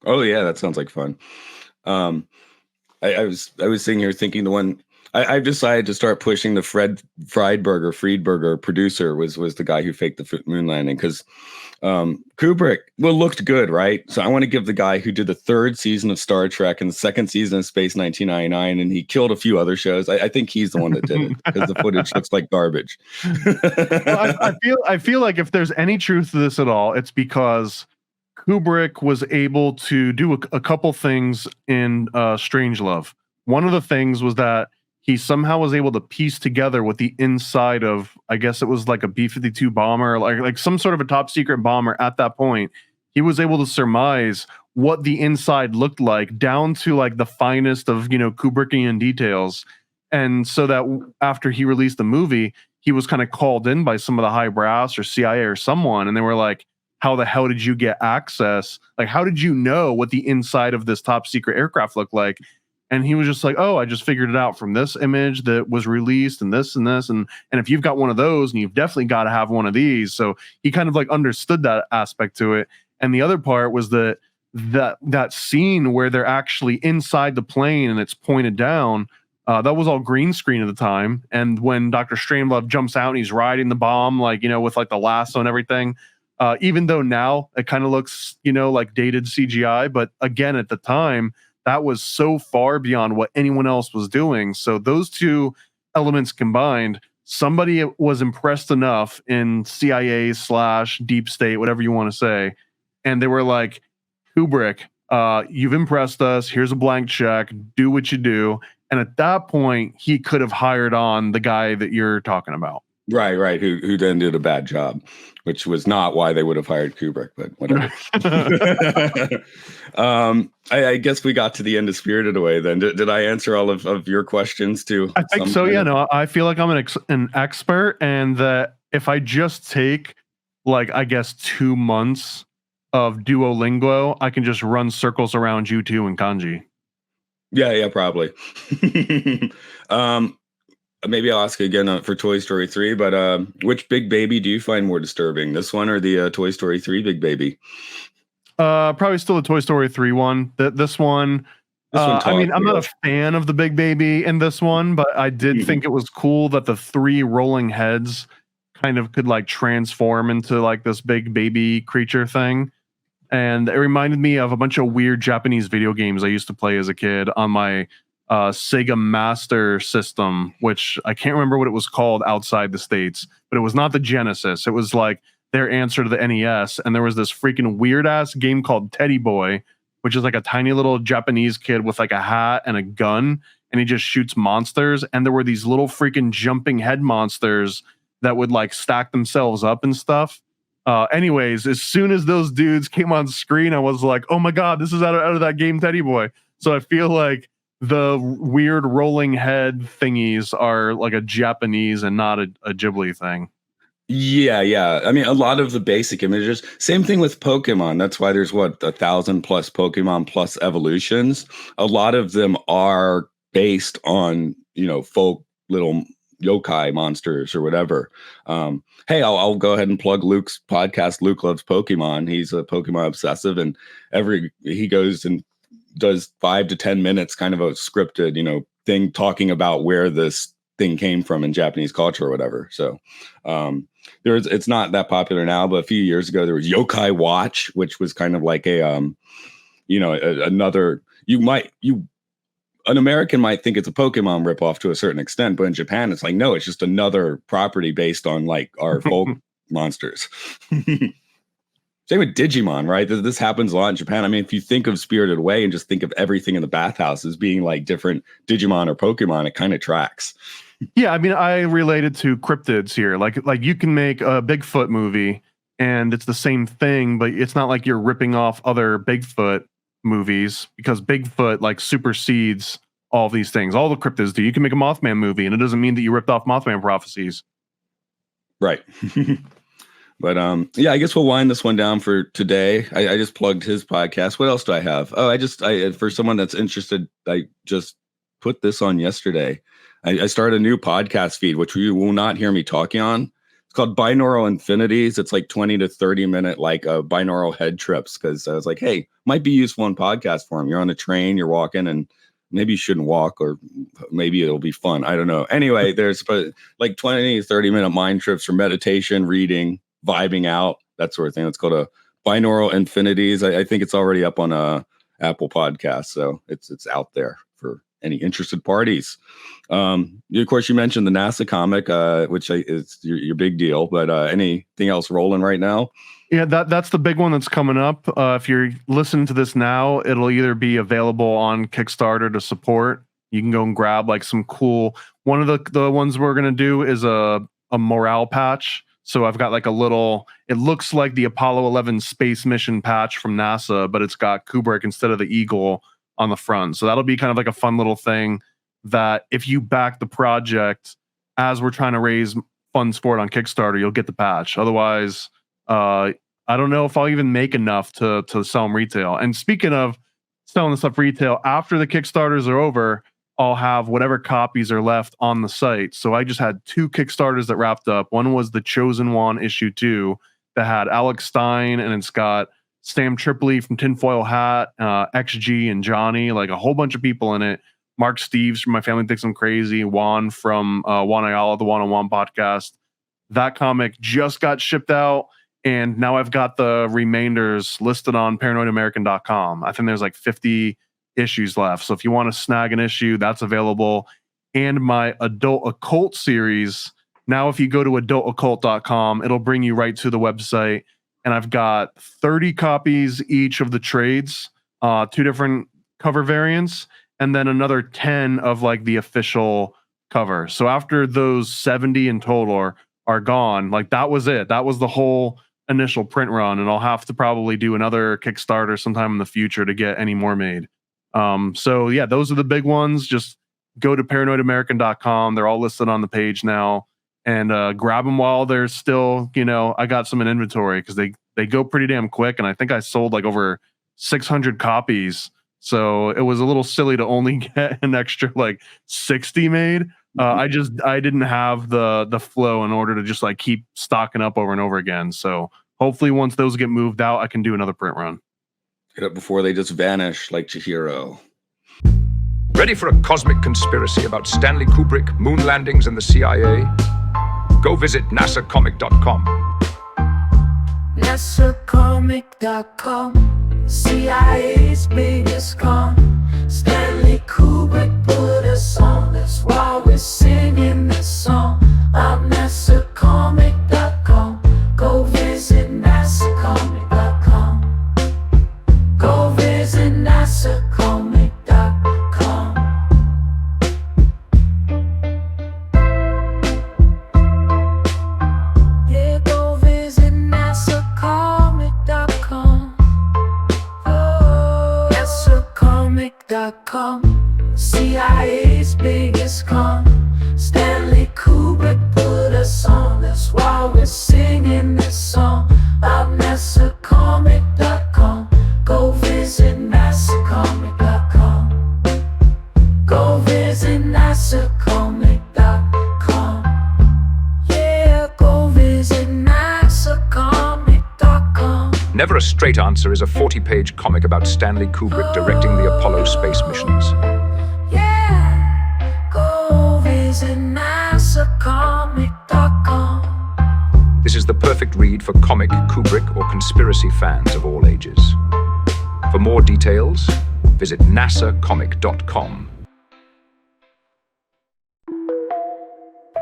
Oh yeah, that sounds like fun. I was sitting here thinking the one I've decided to start pushing the Friedberger producer was the guy who faked the moon landing, because Kubrick looked good, right? So I want to give the guy who did the 3rd season of Star Trek and the 2nd season of Space 1999, and he killed a few other shows. I think he's the one that did it, because the footage looks like garbage. Well, I feel like if there's any truth to this at all, it's because Kubrick was able to do a couple things in Strangelove. One of the things was that he somehow was able to piece together what the inside of, I guess it was like a B-52 bomber, like some sort of a top secret bomber at that point. He was able to surmise what the inside looked like down to like the finest of, Kubrickian details. And so that after he released the movie, he was kind of called in by some of the high brass or CIA or someone. And they were like, how the hell did you get access? Like, how did you know what the inside of this top secret aircraft looked like? And he was just like, oh, I just figured it out from this image that was released and this and this. And if you've got one of those, and you've definitely got to have one of these. So he kind of like understood that aspect to it. And the other part was that scene where they're actually inside the plane and it's pointed down, that was all green screen at the time. And when Dr. Strangelove jumps out and he's riding the bomb, with like the lasso and everything, even though now it kind of looks, like dated CGI. But again, at the time, that was so far beyond what anyone else was doing. So those two elements combined, somebody was impressed enough in CIA / deep state, whatever you want to say. And they were like, Kubrick, you've impressed us. Here's a blank check. Do what you do. And at that point, he could have hired on the guy that you're talking about. Right. Who then did a bad job, which was not why they would have hired Kubrick, but whatever. I guess we got to the end of Spirited Away then. Did I answer all of your questions too? I think so, yeah. No, I feel like I'm an expert, and that if I just take 2 months of Duolingo, I can just run circles around U2 and kanji. Yeah, probably. Maybe I'll ask again for Toy Story 3, but which big baby do you find more disturbing? This one or the Toy Story 3 big baby? Probably still the Toy Story 3 one. This one I'm not a fan of the big baby in this one, but I did think it was cool that the 3 rolling heads kind of could transform into this big baby creature thing. And it reminded me of a bunch of weird Japanese video games I used to play as a kid on my Sega Master System, which I can't remember what it was called outside the States, but it was not the Genesis. It was their answer to the NES. And there was this freaking weird ass game called Teddy Boy, which is a tiny little Japanese kid with a hat and a gun, and he just shoots monsters. And there were these little freaking jumping head monsters that would stack themselves up and stuff. Anyways, as soon as those dudes came on screen, I was like, oh my God, this is out of that game Teddy Boy. So I feel like the weird rolling head thingies are a Japanese and not a Ghibli thing. Yeah. I mean, a lot of the basic images, same thing with Pokemon. That's why there's 1,000 plus Pokemon plus evolutions. A lot of them are based on, folk little yokai monsters or whatever. Hey, I'll go ahead and plug Luke's podcast. Luke loves Pokemon. He's a Pokemon obsessive, and he goes and does 5 to 10 minutes kind of a scripted, thing talking about where this thing came from in Japanese culture or whatever. So it's not that popular now, but a few years ago there was Yokai Watch, which was kind of like an American might think it's a Pokemon ripoff to a certain extent, but in Japan it's no, it's just another property based on our folk monsters. Same with Digimon, right? This happens a lot in Japan. I mean, if you think of Spirited Away and just think of everything in the bathhouse as being different Digimon or Pokemon, it kind of tracks. Yeah, I mean, I related to cryptids here. Like you can make a Bigfoot movie and it's the same thing, but it's not like you're ripping off other Bigfoot movies because Bigfoot like supersedes all these things. All the cryptids do. You can make a Mothman movie and it doesn't mean that you ripped off Mothman prophecies. Right. But yeah, I guess we'll wind this one down for today. I just plugged his podcast. What else do I have? Oh, I for someone that's interested, I just put this on yesterday. I started a new podcast feed, which you will not hear me talking on. It's called Binaural Infinities. It's like 20 to 30 minute like binaural head trips, because I was like, hey, might be useful in podcast form. You're on a train, you're walking, and maybe you shouldn't walk, or maybe it'll be fun. I don't know. Anyway, there's like 20 to 30 minute mind trips for meditation, reading, vibing out, that sort of thing. It's called a Binaural Infinities. I think it's already up on Apple Podcasts, so it's out there for any interested parties. Of course, you mentioned the NASA comic, which is your big deal, but anything else rolling right now? Yeah, that's the big one that's coming up. If you're listening to this now, it'll either be available on Kickstarter to support. You can go and grab like some cool. One of the ones we're gonna do is a morale patch. So I've got like a little. It looks like the Apollo 11 space mission patch from NASA, but it's got Kubrick instead of the eagle on the front. So that'll be kind of like a fun little thing that if you back the project as we're trying to raise funds for it on Kickstarter, you'll get the patch. Otherwise, I don't know if I'll even make enough to sell them retail. And speaking of selling the stuff retail, after the Kickstarters are over, I'll have whatever copies are left on the site. So I just had 2 Kickstarters that wrapped up. One was The Chosen One issue 2 that had Alex Stein, and it's got Sam Tripoli from Tinfoil Hat, XG and Johnny, like a whole bunch of people in it. Mark Steves from My Family Thinks I'm Crazy, Juan from Juan Ayala, the One on One podcast. That comic just got shipped out, and now I've got the remainders listed on paranoidamerican.com. I think there's like 50 issues left. So if you want to snag an issue, that's available. And my adult occult series, now if you go to adultoccult.com, it'll bring you right to the website. And I've got 30 copies each of the trades, 2 different cover variants, and then another 10 of like the official cover. So after those 70 in total are gone, like that was it. That was the whole initial print run. And I'll have to probably do another Kickstarter sometime in the future to get any more made. So yeah, those are the big ones. Just go to paranoidamerican.com. They're all listed on the page now, and grab them while they're still, I got some in inventory because they go pretty damn quick. And I think I sold like over 600 copies. So it was a little silly to only get an extra like 60 made. I didn't have the flow in order to just like keep stocking up over and over again. So hopefully once those get moved out, I can do another print run. Get up before they just vanish like Chihiro. Ready for a cosmic conspiracy about Stanley Kubrick, moon landings, and the CIA? Go visit nasacomic.com. nasacomic.com, CIA's biggest con. Stanley Kubrick put us on, that's why we're singing this song. I'm nasacomic.com. Go visit nasacomic.com. Go visit nasacomic.com. Yeah, go visit nasacomic.com. Oh, nasacomic.com, CIA's biggest con. Stanley Kubrick put us on, that's why we're singing this song. I'm nasacomic.com. Go visit nasacomic.com. Go visit nasacomic.com. Yeah, go visit nasacomic.com. Never a Straight Answer is a 40-page comic about Stanley Kubrick directing the Apollo space missions. Yeah, go visit nasacomic.com. This is the perfect read for comic, Kubrick, or conspiracy fans of all ages. For more details, visit nasacomic.com.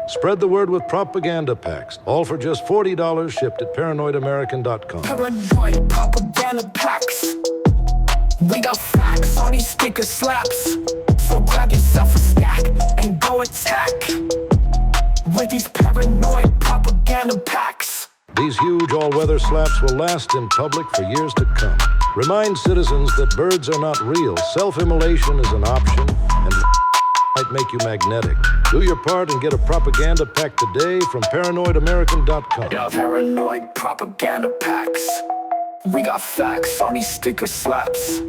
Spread the word with propaganda packs, all for just $40 shipped at paranoidamerican.com. Paranoid propaganda packs. We got facts on these sticker slaps. So grab yourself a stack and go attack. with these paranoid propaganda packs. These huge all-weather slaps will last in public for years to come. Remind citizens that birds are not real. Self-immolation is an option, and might make you magnetic. Do your part and get a propaganda pack today from ParanoidAmerican.com. Yeah, paranoid propaganda packs. We got facts on these sticker slaps.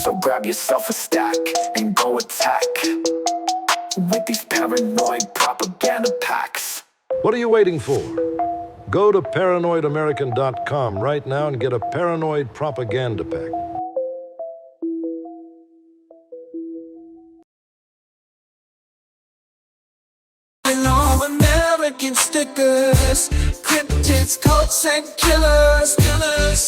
So grab yourself a stack and go attack with these paranoid propaganda packs. What are you waiting for? Go to ParanoidAmerican.com right now and get a paranoid propaganda pack. All American stickers, cryptids, cults, and killers.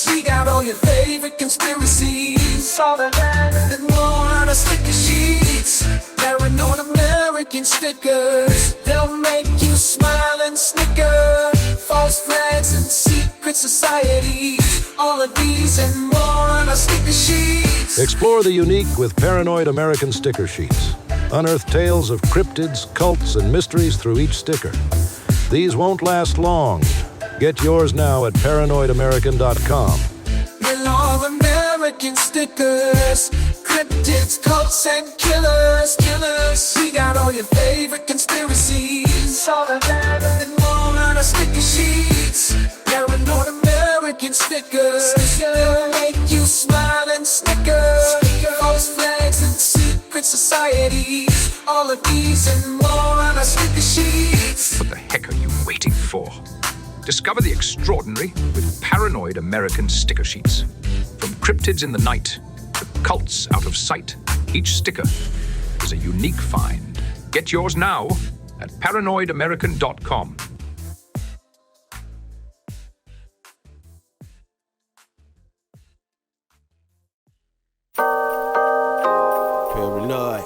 We got all your favorite conspiracies, all of that and more on our sticker sheets. Paranoid American stickers, they'll make you smile and snicker. False flags and secret societies, all of these and more on our sticker sheets. Explore the unique with Paranoid American sticker sheets. Unearth tales of cryptids, cults, and mysteries through each sticker. These won't last long. Get yours now at ParanoidAmerican.com. We're all American stickers, cryptids, cults, and killers. We got all your favorite conspiracies, all of that and more on our sticker sheets. Paranoid American stickers, they'll make you smile and snicker. False flags and secret societies, all of these and more on our sticker sheets. What the heck are you waiting for? Discover the extraordinary with Paranoid American sticker sheets. From cryptids in the night to cults out of sight, each sticker is a unique find. Get yours now at ParanoidAmerican.com. Paranoid.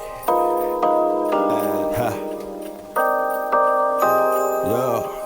Yo.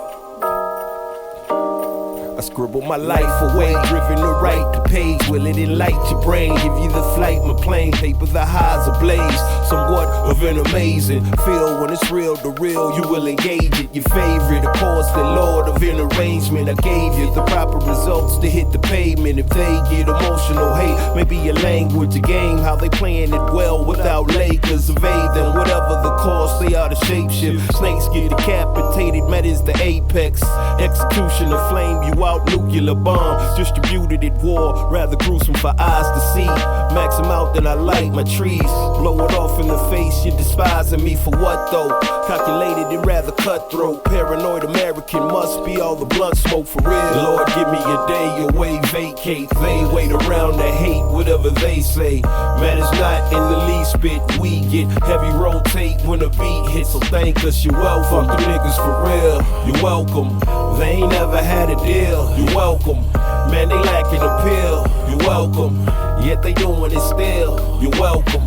I scribble my life away, driven to write the page. Will it enlighten your brain? Give you the flight, my plane, paper, the highs ablaze. Somewhat of an amazing feel when it's real, the real, you will engage it. Your favorite, of course, the lord of an arrangement. I gave you the proper results to hit the pavement. If they get emotional, hate, maybe your language, a game, how they playing it well without Lakers. Evade them, whatever the cost, they are the shapeshift. Snakes get decapitated, met is the apex. Execution of flame you out, nuclear bomb distributed at war, rather gruesome for eyes to see. Max them out, then I light my trees. Blow it off in the face, you're despising me for what though? Calculated and rather cutthroat. Paranoid American must be all the blunt smoke for real. Lord, give me a day away, vacate. They wait around to hate whatever they say. Matters not in the least bit. We get heavy rotate when a beat hits, so thank us, you're welcome. Fuck the niggas for real, you're welcome. They ain't never had a deal, you're welcome. Man, they lacking appeal, you're welcome. Yet they doing it still, you're welcome.